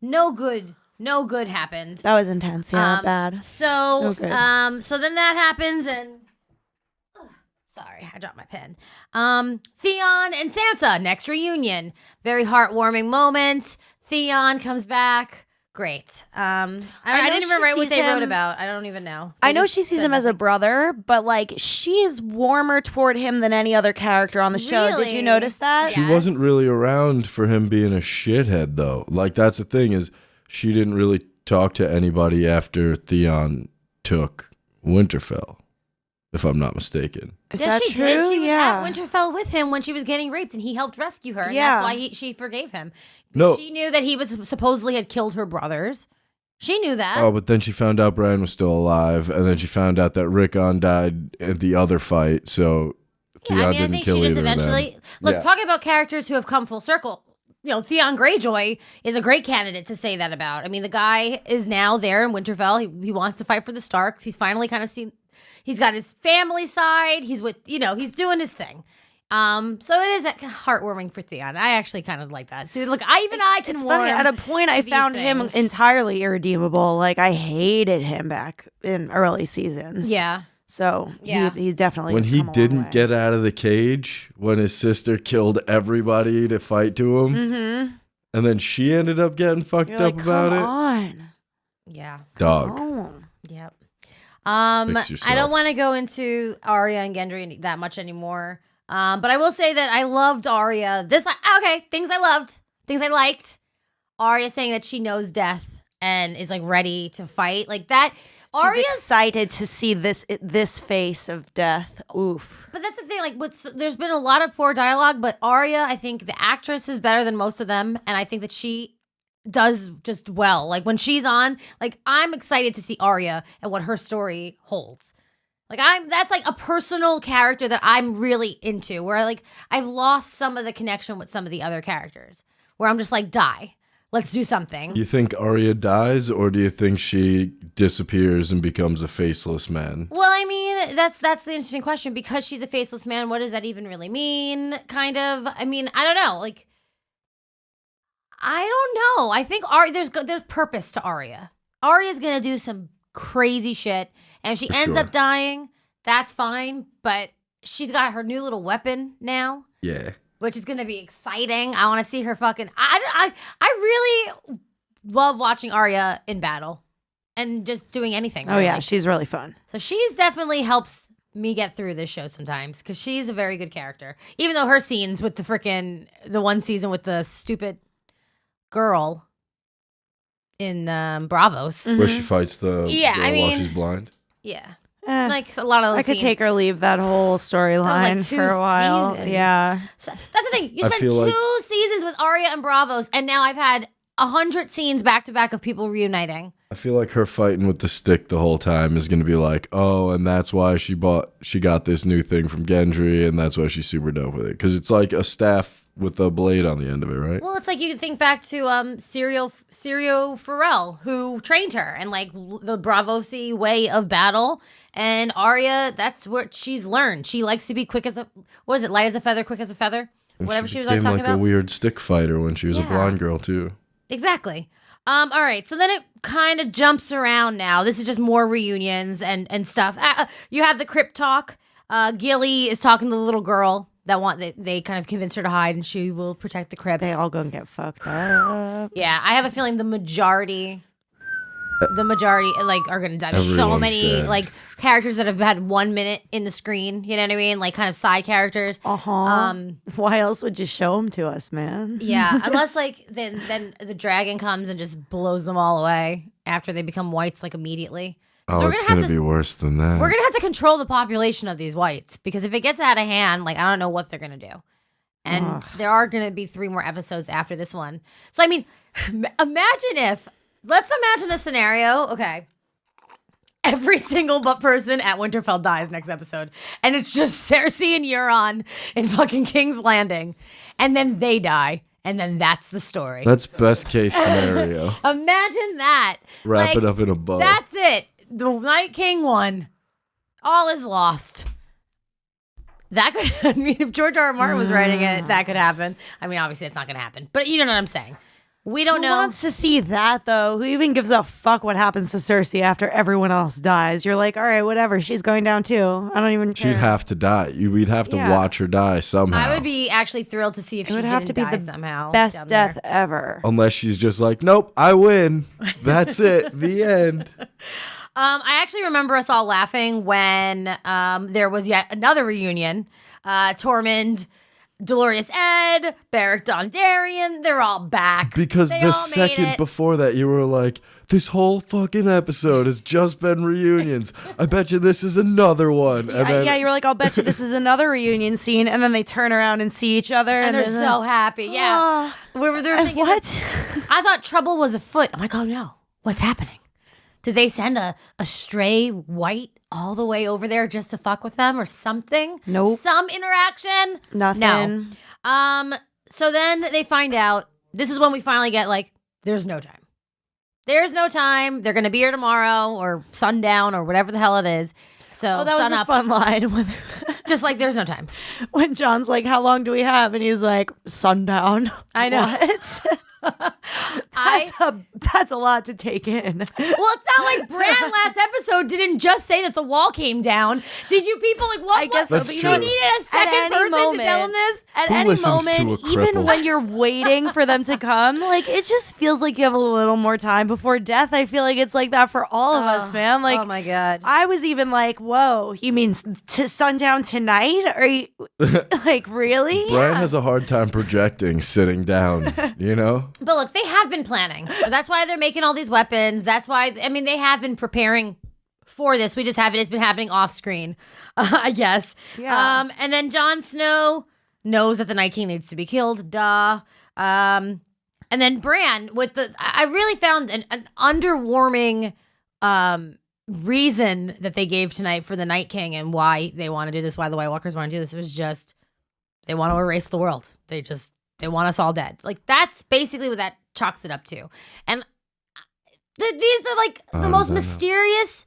No good happened. That was intense. Yeah, bad. So, so then that happens, and sorry, I dropped my pen. Theon and Sansa, next reunion. Very heartwarming moment. Theon comes back. Great. I didn't even write what they wrote about. I don't even know. I know she sees him as a brother, but like, she is warmer toward him than any other character on the show. Really? Did you notice that? She wasn't really around for him being a shithead, though. Like, that's the thing, is she didn't really talk to anybody after Theon took Winterfell, if I'm not mistaken. Is Yes, that she true? did. She was yeah. at Winterfell with him when she was getting raped, and he helped rescue her. And Yeah. that's why she forgave him. No. She knew that he was supposedly had killed her brothers. She knew that. Oh, but then she found out Bran was still alive, and then she found out that Rickon died in the other fight, so Theon I didn't think kill she just either of them. eventually look. Yeah. Talking about characters who have come full circle. Theon Greyjoy is a great candidate to say that about. I mean, the guy is now there in Winterfell. He wants to fight for the Starks. He's finally kind of seen. He's got his family side. He's with he's doing his thing. So it is heartwarming for Theon. I actually kind of like that. See, look, I can. It's warm funny. At a point, I to found these him things. entirely irredeemable. Like, I hated him back in early seasons. Yeah. So Yeah. he definitely When he come a long didn't way. get out of the cage, when his sister killed everybody to fight to him, and then she ended up getting fucked You're up like, about come it. on. Yeah. Dog. Oh. Yep. Fix I yourself. don't want to go into Arya and Gendry that much anymore. But I will say that I loved Arya. Things I loved, things I liked. Arya saying that she knows death and is like ready to fight, like that. She's Arya's, excited to see this face of death. Oof. but that's the thing. Like, there's been a lot of poor dialogue, but Arya, I think the actress is better than most of them, and I think that she does just well. Like when she's on, like I'm excited to see Arya and what her story holds. Like that's like a personal character that I'm really into, where I've lost some of the connection with some of the other characters, where I'm just like, die. Let's do something. You think Arya dies, or do you think she disappears and becomes a faceless man? Well, I mean, that's the interesting question, because she's a faceless man. What does that even really mean? Kind of. I mean, I don't know. Like, I don't know. I think there's purpose to Arya. Arya's gonna do some crazy shit, and if she ends up dying, that's fine. But she's got her new little weapon now. Yeah. Which is going to be exciting. I want to see her fucking. I really love watching Arya in battle and just doing anything. Oh, really. yeah. She's really fun. So she's definitely helps me get through this show sometimes, because she's a very good character. Even though her scenes with the one season with the stupid girl in Bravos. Where she fights the girl while she's blind. Yeah. Eh, Like a lot of those I could scenes. take or leave that whole storyline 2 for a while. seasons. Yeah. So that's the thing. You I spent feel 2 like- seasons with Arya and Bravos, and now I've had 100 scenes back to back of people reuniting. I feel like her fighting with the stick the whole time is going to be like, oh, and that's why she got this new thing from Gendry, and that's why she's super dope with it. Because it's like a staff with a blade on the end of it, right? Well, it's like you can think back to Syrio Farrell, who trained her, and like the Bravosi way of battle. And Arya, that's what she's learned. She likes to be quick as light as a feather, quick as a feather. And Whatever she was became always talking like about. a weird stick fighter when she was a Yeah. blonde girl too. Exactly. All right, so then it kind of jumps around now. This is just more reunions and stuff. You have the crypt talk. Gilly is talking to the little girl they kind of convince her to hide, and she will protect the crypts. They all go and get fucked up. Yeah, I have a feeling the majority like are gonna die. There's so Everyone's many dead. like characters that have had 1 minute in the screen. You know what I mean? Like kind of side characters. Why else would you show them to us, man? Yeah, unless like then the dragon comes and just blows them all away after they become whites like immediately. Oh, it's going to be worse than that. We're gonna have to control the population of these whites because if it gets out of hand, like I don't know what they're gonna do. And there are gonna be 3 more episodes after this one. So I mean, let's imagine a scenario. Okay, every single person at Winterfell dies next episode, and it's just Cersei and Euron in fucking King's Landing, and then they die. And then that's the story. That's best case scenario. Imagine that. Wrap it up in a bow. That's it. The Night King won. All is lost. That could, I mean, if George R. R. Martin was writing it, that could happen. I mean, obviously it's not going to happen. But you know what I'm saying. We don't know. Who wants to see that, though? Who even gives a fuck what happens to Cersei after everyone else dies? You're like, all right, whatever. She's going down, too. I don't even care. She'd have to die. We'd have to watch her die somehow. I would be actually thrilled to see if she would didn't have to be die the somehow. Best death ever. Unless she's just like, nope, I win. That's it. The end. I actually remember us all laughing when there was yet another reunion. Tormund, Dolores Ed, Beric Dondarrion, they're all back. Because They the all made second it. before that, you were like, this whole fucking episode has just been reunions. I bet you this is another one. And then, Yeah, you were like, I'll bet you this is another reunion scene. And then they turn around and see each other. And they're then- so happy. Yeah. We were there thinking, What? I thought trouble was afoot. I'm like, oh no, what's happening? Did they send a stray white all the way over there just to fuck with them or something? Nope. Some interaction? Nothing. No. So then they find out, this is when we finally get like, there's no time. There's no time. They're going to be here tomorrow or sundown or whatever the hell it is. So that was sun a up. fun line when, Just like there's no time. when John's like, how long do we have? And he's like, sundown. I know. What? That's a lot to take in. Well, it's not like Bran last episode didn't just say that the wall came down. Did you people like what? I guess That's you true. needed a second person to tell him this? At Who any listens to moment, a even cripple? when you're waiting for them to come, like it just feels like you have a little more time before death. I feel like it's like that for all of us, man. Like, oh my god. I was even like, whoa, you mean to sundown tonight? Are you like really? Brian has a hard time projecting sitting down, you know? But look, they have been planning. That's why they're making all these weapons. That's why, I mean, they have been preparing for this. We just haven't, it's been happening off screen, I guess. Yeah. And then Jon Snow knows that the Night King needs to be killed. Duh. And then Bran I really found an underwarming reason that they gave tonight for the Night King and why they want to do this, why the White Walkers want to do this. It was just, they want to erase the world. They want us all dead. Like, that's basically what that chalks it up to. And these are like the most mysterious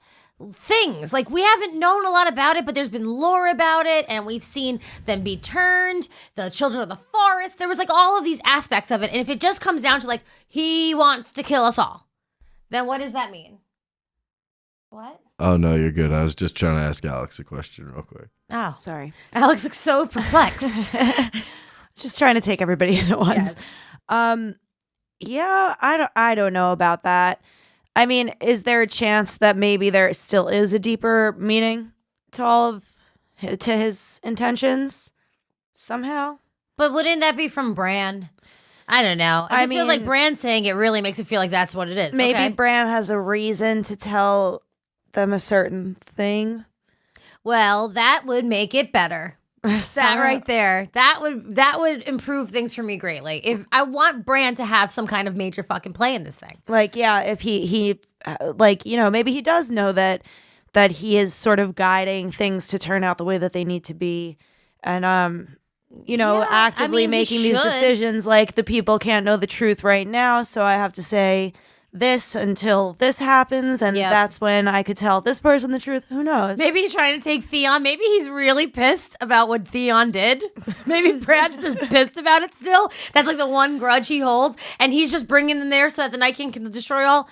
things. Like, we haven't known a lot about it, but there's been lore about it, and we've seen them be turned, the children of the forest. There was like all of these aspects of it. And if it just comes down to like, he wants to kill us all, then what does that mean? What? Oh, no, you're good. I was just trying to ask Alex a question real quick. Oh, Sorry. Alex looks so perplexed. Just trying to take everybody in at once. Yes. Yeah, I don't know about that. I mean, is there a chance that maybe there still is a deeper meaning to his intentions somehow? But wouldn't that be from Bran? I don't know. It I just feels like mean- Bran saying it really makes it feel like that's what it is. Maybe okay? Bran has a reason to tell them a certain thing. Well, that would make it better. That right there. That would improve things for me greatly. If I want Bran to have some kind of major fucking play in this thing. Like, yeah, if he like, you know, maybe he does know that he is sort of guiding things to turn out the way that they need to be, and you know, Yeah, actively I mean, he making these should. decisions. Like, the people can't know the truth right now, so I have to say this until this happens, and Yep. that's when I could tell this person the truth. Who knows? Maybe he's trying to take Theon. Maybe he's really pissed about what Theon did. Maybe Brad's just pissed about it still. That's like the one grudge he holds, and he's just bringing them there so that the Night King can destroy all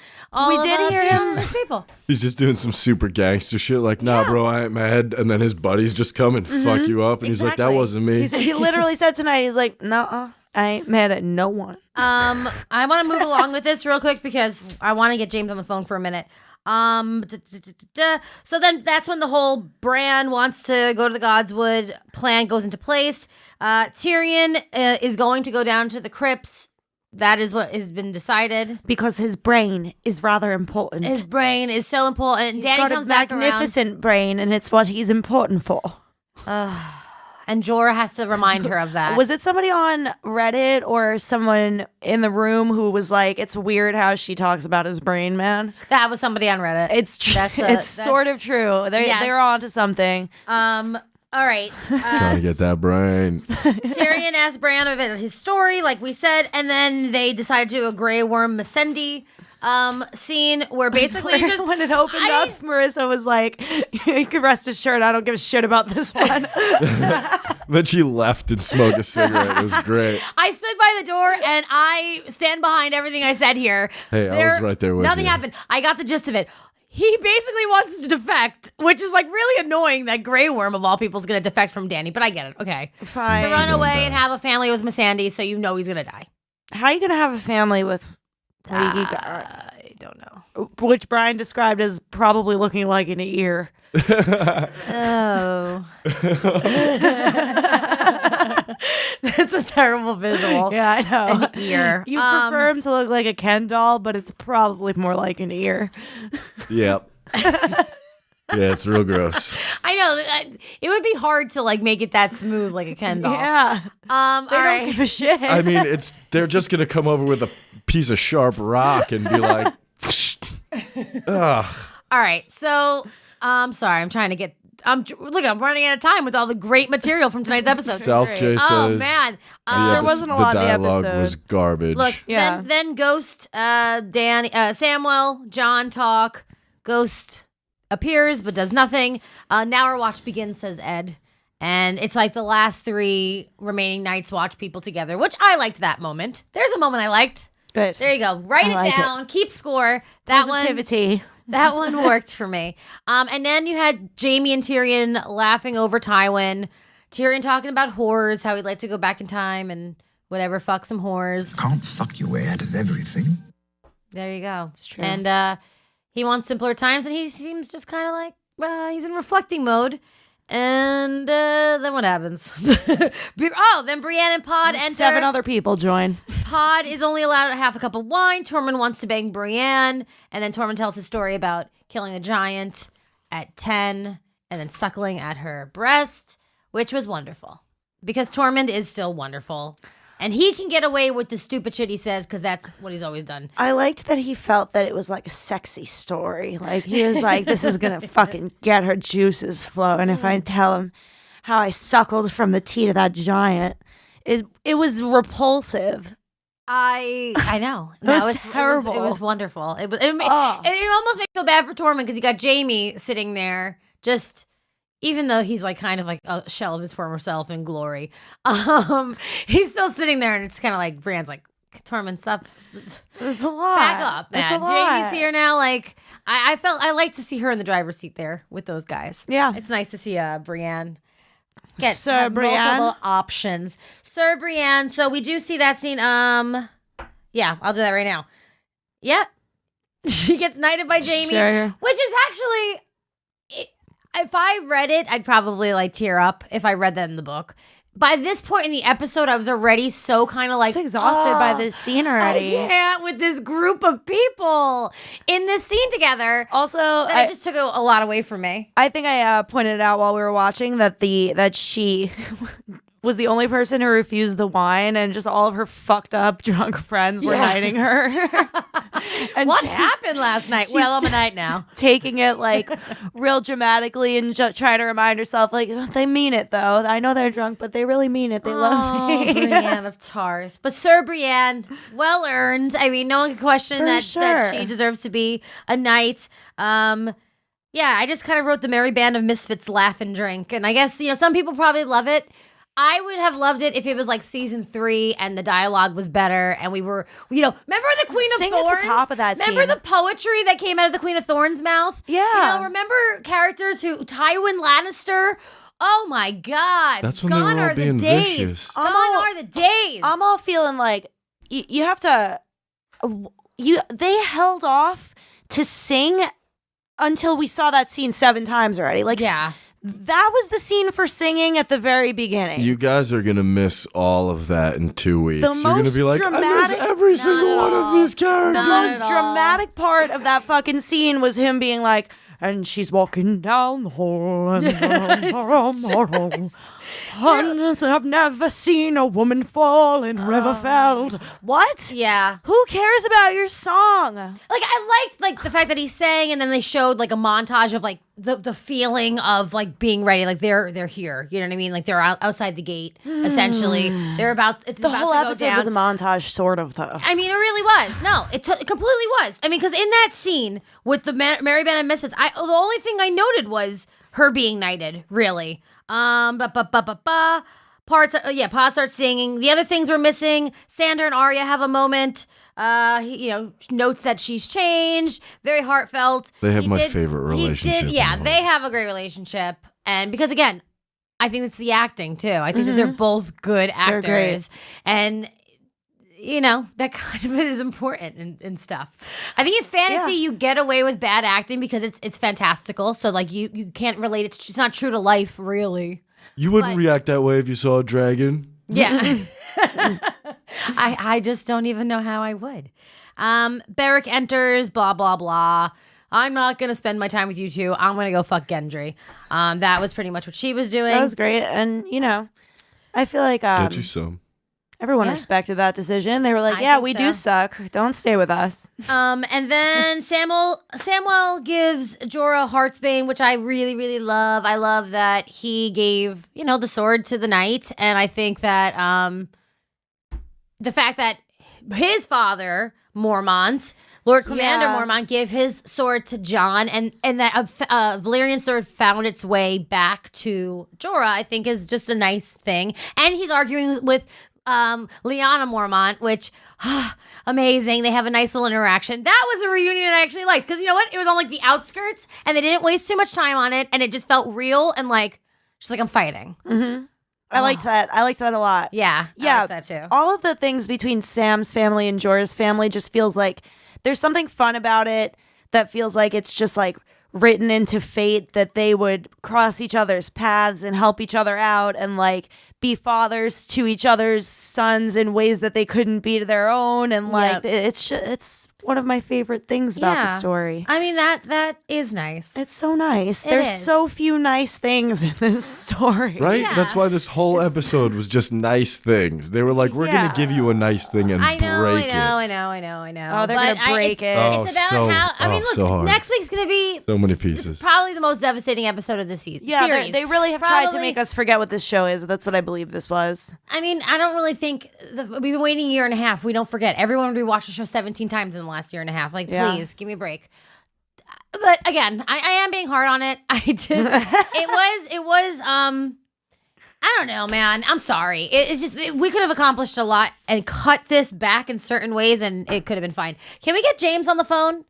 We of, did hear him. his people. He's just doing some super gangster shit like, nah, bro, I ain't mad. And then his buddies just come and fuck you up. And he's like, that Exactly. wasn't me. He literally said tonight, he's like, "Nuh-uh, I ain't mad at no one." I want to move along with this real quick because I want to get James on the phone for a minute. So then that's when the whole Bran wants to go to the Godswood plan goes into place. Tyrion is going to go down to the crypts. That is what has been decided. Because his brain is rather important. His brain is so important. He's Danny got comes a back around. magnificent brain, and it's what he's important for. And Jorah has to remind her of that. Was it somebody on Reddit or someone in the room who was like, "It's weird how she talks about his brain, man"? That was somebody on Reddit. It's true. It's sort of true. Yes. They're onto something. All right. Trying to get that brain. Tyrion asks Bran a bit of his story, like we said, and then they decided to do a Grey Worm Missandei scene where basically it's just When it opened up, Marissa was like, "You can rest assured, I don't give a shit about this one." Then she left and smoked a cigarette. It was great. I stood by the door and I stand behind everything I said here. Hey, I was right there with nothing you. happened. I got the gist of it. He basically wants to defect, which is like really annoying that Grey Worm of all people is going to defect from Dany, but I get it. Okay. Fine. To run gonna away die. and have a family with Missandei, so you know he's going to die. How are you gonna have a family with I don't know. which Brian described as probably looking like an ear? Oh. That's a terrible visual. Yeah, I know. An ear. You prefer him to look like a Ken doll, but it's probably more like an ear. Yep. Yeah, it's real gross. I know. It would be hard to like make it that smooth like a Ken doll. Yeah. All They don't right. give a shit. I mean, they're just gonna come over with a piece of sharp rock and be like, ugh. All right. So, I'm sorry. I'm trying to get. Look, I'm running out of time with all the great material from tonight's episode. South J says. Oh man. There wasn't a lot in the dialogue episode. was garbage. Look, Yeah. then Ghost, Samuel, John talk. Ghost appears but does nothing. Now our watch begins, says Ed. And it's like the last 3 remaining Night's Watch people together, which I liked that moment. There's a moment I liked. Good. There you go. Write I it like it. down. Keep score. That Positivity. That one worked for me. And then you had Jaime and Tyrion laughing over Tywin. Tyrion talking about whores, how he'd like to go back in time and whatever, fuck some whores. Can't fuck your way out of everything. There you go. It's true. And he wants simpler times, and he seems just kind of like he's in reflecting mode. And then what happens? Then Brienne and Pod enter. 7 other people join. Pod is only allowed half a cup of wine. Tormund wants to bang Brienne. And then Tormund tells his story about killing a giant at 10 and then suckling at her breast, which was wonderful. Because Tormund is still wonderful. And he can get away with the stupid shit he says because that's what he's always done. I liked that he felt that it was like a sexy story. Like he was like, this is going to fucking get her juices flowing if I tell him how I suckled from the teat of that giant. It was repulsive. I know. It was terrible. It was wonderful. It almost made me feel bad for Tormund because he got Jaime sitting there just... Even though he's like kind of like a shell of his former self in glory, he's still sitting there, and it's kind of like Brienne's like, Tormund, stop, It's a lot. back up, man. It's a lot. Jaime's here now. Like I like to see her in the driver's seat there with those guys. Yeah. it's nice to see Brienne Sir have Brienne. multiple options. Sir Brienne. So we do see that scene. Yeah, I'll do that right now. Yep, she gets knighted by Jaime, Sure. which is actually. If I read it, I'd probably like tear up if I read that in the book. By this point in the episode, I was already so kind of like I'm exhausted by this scene already. I can't with this group of people in this scene together. Also, That it just took a lot away from me. I think I pointed out while we were watching that she was the only person who refused the wine, and just all of her fucked up drunk friends were knighting her. And What she's happened last night? Well, I'm a night now. taking it like real dramatically and trying to remind herself, like, they mean it though. I know they're drunk, but they really mean it. They love me. Brienne of Tarth. But Sir Brienne, well earned. I mean, no one can question that she deserves to be a knight. Yeah, I just kind of wrote the Merry Band of Misfits laugh and drink. And I guess, some people probably love it. I would have loved it if it was like season 3 and the dialogue was better and we were, remember the Queen of Sing Thorns? at the top of that Remember scene. the poetry that came out of the Queen of Thorns' mouth? Yeah. Remember characters Tywin Lannister? Oh my God. That's when Gone they were all are the being days. vicious. Gone are the days. I'm all feeling like you have to. They held off to sing until we saw that scene 7 times already. Like, yeah. That was the scene for singing at the very beginning. You guys are going to miss all of that in 2 weeks. The You're going to most be like, I miss dramatic- every single one of these characters. The Not most at all. dramatic part of that fucking scene was him being like, and she's walking down the hall and I've never seen a woman fall in Riverfeld. What? Yeah. Who cares about your song? Like, I liked the fact that he sang and then they showed like a montage of like the feeling of like being ready. Like they're here. You know what I mean? Like they're outside the gate, essentially. They're about, it's The about whole to go episode down. was a montage, sort of, though. I mean, it really was. No, it completely was. I mean, because in that scene with the Merry Band of Misfits, the only thing I noted was her being knighted, really. Pot starts singing. The other things were missing. Sander and Arya have a moment. He, notes that she's changed. Very heartfelt. They have my favorite relationship. They have a great relationship. And because, again, I think it's the acting, too. I think that they're both good actors. great. And that kind of is important and stuff. I think in fantasy you get away with bad acting because it's fantastical. So like you can't relate it. It's not true to life, really. You wouldn't react that way if you saw a dragon. Yeah. I just don't even know how I would. Beric enters, blah, blah, blah. I'm not going to spend my time with you two. I'm going to go fuck Gendry. That was pretty much what she was doing. That was great. And, I feel like Get you some. everyone Yeah. respected that decision. They were like, I yeah, think we so. do suck. Don't stay with us. And then Samwell gives Jorah Heartsbane, which I really, really love. I love that he gave, the sword to the knight. And I think that the fact that his father, Mormont, Lord Commander Yeah. Mormont, gave his sword to Jon, and that Valyrian sword found its way back to Jorah, I think is just a nice thing. And he's arguing with Lyanna Mormont, which amazing. They have a nice little interaction. That was a reunion I actually liked because you know what? It was on like the outskirts, and they didn't waste too much time on it, and it just felt real and like she's like, I'm fighting. I liked that. I liked that a lot. Yeah, I Yeah, like that too. all of the things between Sam's family and Jorah's family just feels like there's something fun about it that feels like it's just like written into fate that they would cross each other's paths and help each other out and like be fathers to each other's sons in ways that they couldn't be to their own, and like it's one of my favorite things about the story. I mean that is nice. It's so nice. It There's is. so few nice things in this story. Right? Yeah. That's why this whole episode was just nice things. They were like, we're going Yeah. to give you a nice thing and I know. break it. I know. Oh, they're But gonna break it. Oh, It's about so- how. I mean, oh, look, so hard. next week's gonna be So many pieces. probably the most devastating episode of the season. Yeah, series. they really have tried to Probably- make us forget what this show is. That's what I believe this was. I mean, I don't really think we've been waiting a year and a half. We don't forget. Everyone would rewatched the show 17 times in the last year and a half. Like, Yeah. please give me a break. But again, I am being hard on it. I did. It was. I don't know, man. I'm sorry. It's just we could have accomplished a lot and cut this back in certain ways, and it could have been fine. Can we get James on the phone?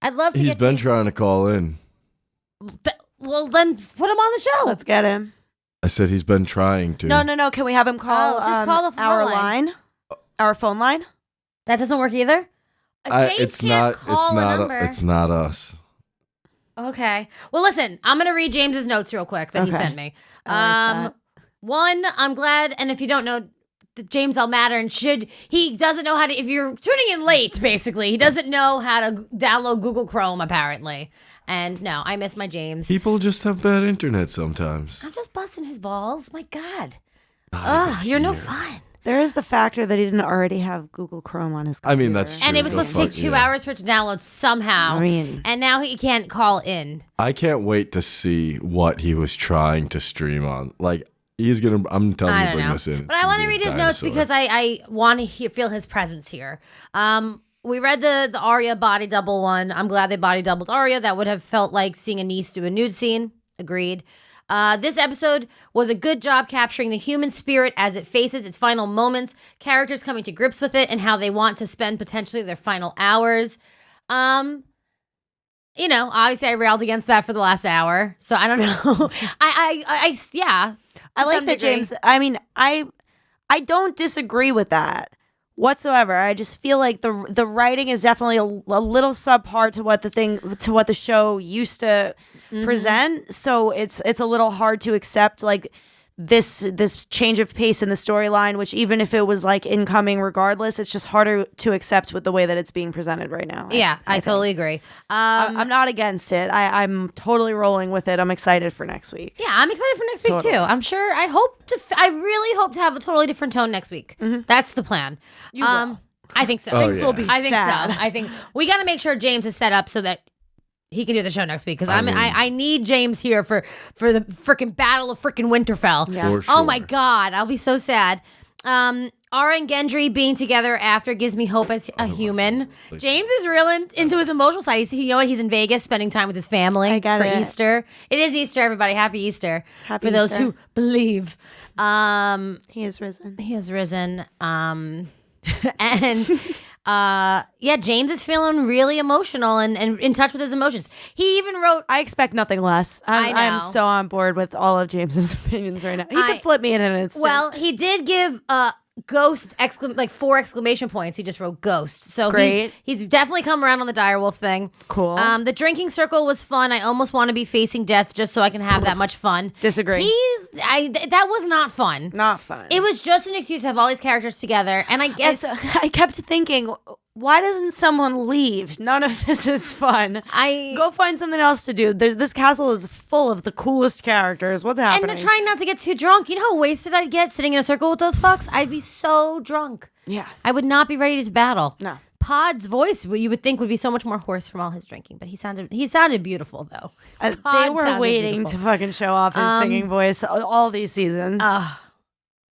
I'd love to. He's get been James. trying to call in. Well, then put him on the show. Let's get him. I said he's been trying to. No. Can we have him call, just call the phone our line. line? Our phone line? That doesn't work either. James It's can't not. call It's a not. number. It's not us. Okay. Well, listen, I'm going to read James's notes real quick that he Okay. sent me. I like One, I'm glad, and if you don't know, James L. Mattern he doesn't know how to, if you're tuning in late, basically, he doesn't know how to download Google Chrome, apparently. And no, I miss my James. People just have bad internet sometimes. I'm just busting his balls. My God. Not Ugh, you're no here. fun. There is the factor that he didn't already have Google Chrome on his computer. I mean, that's true. And it was supposed to take 2 hours for it to download somehow. I mean- and now he can't call in. I can't wait to see what he was trying to stream on. Like, I'm telling I you to don't bring know. this in. But I want to read his notes because I want to feel his presence here. We read the Arya body double one. I'm glad they body doubled Arya. That would have felt like seeing a niece do a nude scene. Agreed. This episode was a good job capturing the human spirit as it faces its final moments, characters coming to grips with it, and how they want to spend potentially their final hours. Obviously I railed against that for the last hour, so I don't know. Yeah. I like that, James. I mean, I don't disagree with that whatsoever. I just feel like the writing is definitely a little subpar to what the show used to present. So it's a little hard to accept like this change of pace in the storyline, which even if it was like incoming regardless, it's just harder to accept with the way that it's being presented right now. I totally agree. I'm not against it. I'm totally rolling with it. I'm excited for next week. Yeah, I'm excited for next week too. I'm sure. I really hope to have a totally different tone next week. That's the plan. You will. I think so. Things will be I think sad. so. I think we got to make sure James is set up so that he can do the show next week because I need James here for the freaking battle of freaking Winterfell. Yeah. For sure. Oh my God, I'll be so sad. Ara and Gendry being together after gives me hope as a human. James is real into his emotional side. He's in Vegas spending time with his family I get for it. Easter. It is Easter, everybody. Happy Easter. Happy for those Easter. who believe. He is risen. He has risen. And James is feeling really emotional and in touch with his emotions. He even wrote, I expect nothing less. I know. I'm so on board with all of James's opinions right now. He could flip me in an instant. well, he did give ghost 4 exclamation points. He just wrote ghost. So Great. he's definitely come around on the direwolf thing. Cool. The drinking circle was fun. I almost want to be facing death just so I can have that much fun. Disagree. That was not fun. Not fun. It was just an excuse to have all these characters together. And I guess I kept thinking, why doesn't someone leave? None of this is fun. Go find something else to do. This castle is full of the coolest characters. What's happening? And they're trying not to get too drunk. You know how wasted I'd get sitting in a circle with those fucks? I'd be so drunk. Yeah. I would not be ready to battle. No. Pod's voice, you would think would be so much more hoarse from all his drinking, but he sounded beautiful though. They Pod were sounded waiting beautiful. to fucking show off his singing voice all these seasons.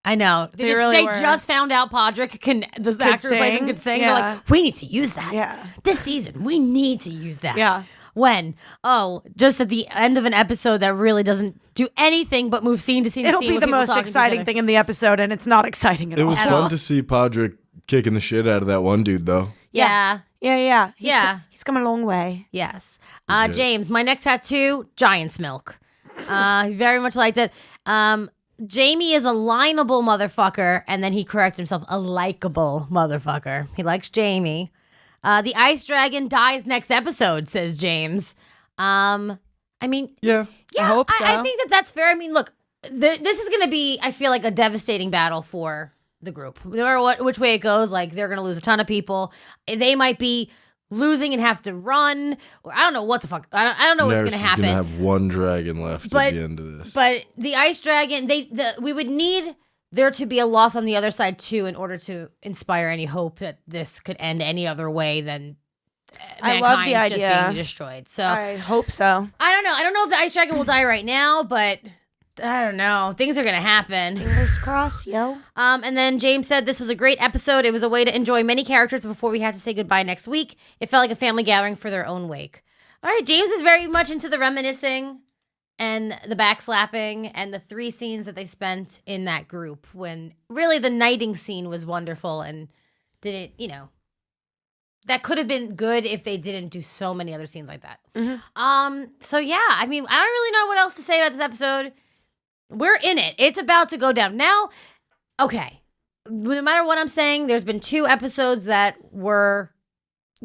I know. They really they were. just found out Podrick the actor who plays him sing. could sing. Yeah. They're like, we need to use that. Yeah. This season, we need to use that. Yeah. When? Oh, just at the end of an episode that really doesn't do anything but move scene to scene. It'll to scene be with the people most talking exciting together. thing in the episode, and it's not exciting at It all. was At fun all. to see Podrick kicking the shit out of that one dude, though. Yeah. Yeah. He's come a long way. Yes. James, my next tattoo, Giant's Milk. He very much liked it. Jamie is a lineable motherfucker, and then he corrects himself, a likable motherfucker. He likes Jamie. The ice dragon dies next episode, says James. I mean, Yeah. yeah, I hope so. I think that's fair. I mean, look, this is going to be, I feel like, a devastating battle for the group. No matter which way it goes, like, they're going to lose a ton of people. They might be losing and have to run, or I don't know what the fuck. I don't know what's going to happen. Gonna have one dragon left But- at the end of this. But the ice dragon, we would need there to be a loss on the other side too, in order to inspire any hope that this could end any other way than I love the mankind's just idea. being destroyed. So I hope so. I don't know. I don't know if the ice dragon will die right now, but I don't know. Things are gonna happen. Fingers crossed, yo. And then James said this was a great episode. It was a way to enjoy many characters before we had to say goodbye next week. It felt like a family gathering for their own wake. All right, James is very much into the reminiscing and the backslapping and the 3 scenes that they spent in that group, when really the knighting scene was wonderful and didn't, that could have been good if they didn't do so many other scenes like that. So yeah, I mean, I don't really know what else to say about this episode. We're in it. It's about to go down. Now, okay, no matter what I'm saying, there's been 2 episodes that were,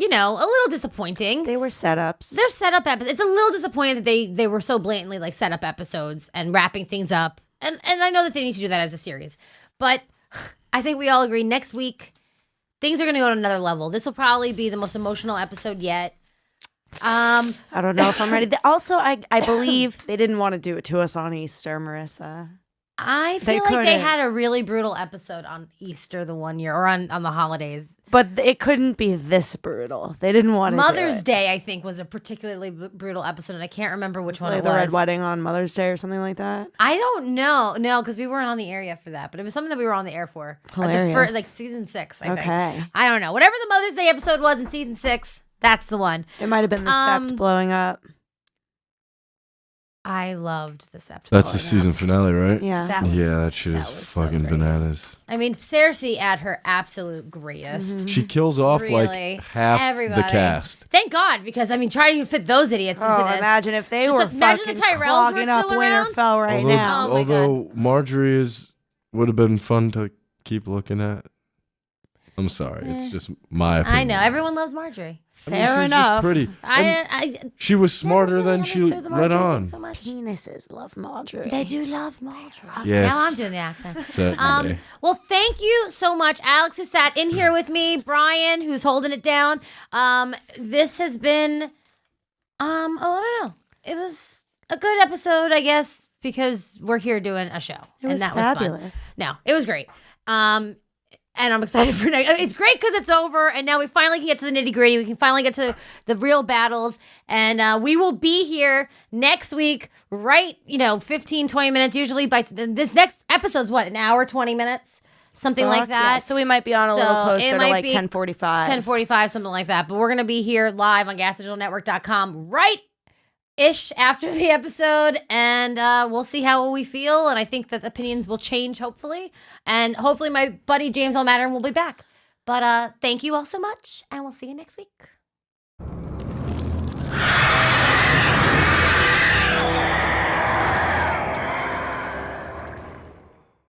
a little disappointing. They were setups. They're setup episodes. It's a little disappointing that they were so blatantly like setup episodes and wrapping things up. And I know that they need to do that as a series. But I think we all agree next week, things are going to go to another level. This will probably be the most emotional episode yet. I don't know if I'm ready. Also, I believe they didn't want to do it to us on Easter, Marissa. I They feel like they couldn't. had a really brutal episode on Easter the one year, or on the holidays. But it couldn't be this brutal. They didn't want to Mother's do it. Day, I think, was a particularly brutal episode, and I can't remember which one Like it the was. Red Wedding on Mother's Day or something like that. I don't know. No, because we weren't on the air yet for that, but it was something that we were on the air for. Hilarious. Like season 6, I Okay. think. I don't know. Whatever the Mother's Day episode was in season 6, that's the one. It might have been the sept blowing up. I loved this episode. That's the season finale, right? Yeah. That shit is was so fucking great. bananas. I mean, Cersei at her absolute greatest. She kills off Really, like half everybody. the cast. Thank God, because I mean, trying to fit those idiots into Oh, this. imagine if they Just were imagine the fucking Tyrells were clogging up still around. Winterfell right although, now. Oh my although Marjorie would have been fun to keep looking at. I'm sorry, it's just my opinion. I know everyone loves Marjorie. I mean, Fair she was enough. Just pretty. And I she was smarter never really than she understood the let Marjorie on. thing so much. Penises love Marjorie. They do love Marjorie. Yes. Now I'm doing the accent. Certainly. Well, thank you so much, Alex, who sat in here with me, Brian, who's holding it down. This has been, I don't know. It was a good episode, I guess, because we're here doing a show. It was and that fabulous. was fun. No, it was great. And I'm excited for next. It's great because it's over, and now we finally can get to the nitty gritty. We can finally get to the real battles, and we will be here next week, right? 15, 20 minutes usually. By this next episode's what, an hour, 20 minutes, something like Fuck, that. yeah. So we might be on a little So closer it to might like be 10:45. 10:45, something like that. But we're gonna be here live on GasDigitalNetwork.com right-ish after the episode, and we'll see how we feel. And I think that opinions will change, hopefully. And hopefully my buddy James L. Mattern will be back. But thank you all so much, and we'll see you next week.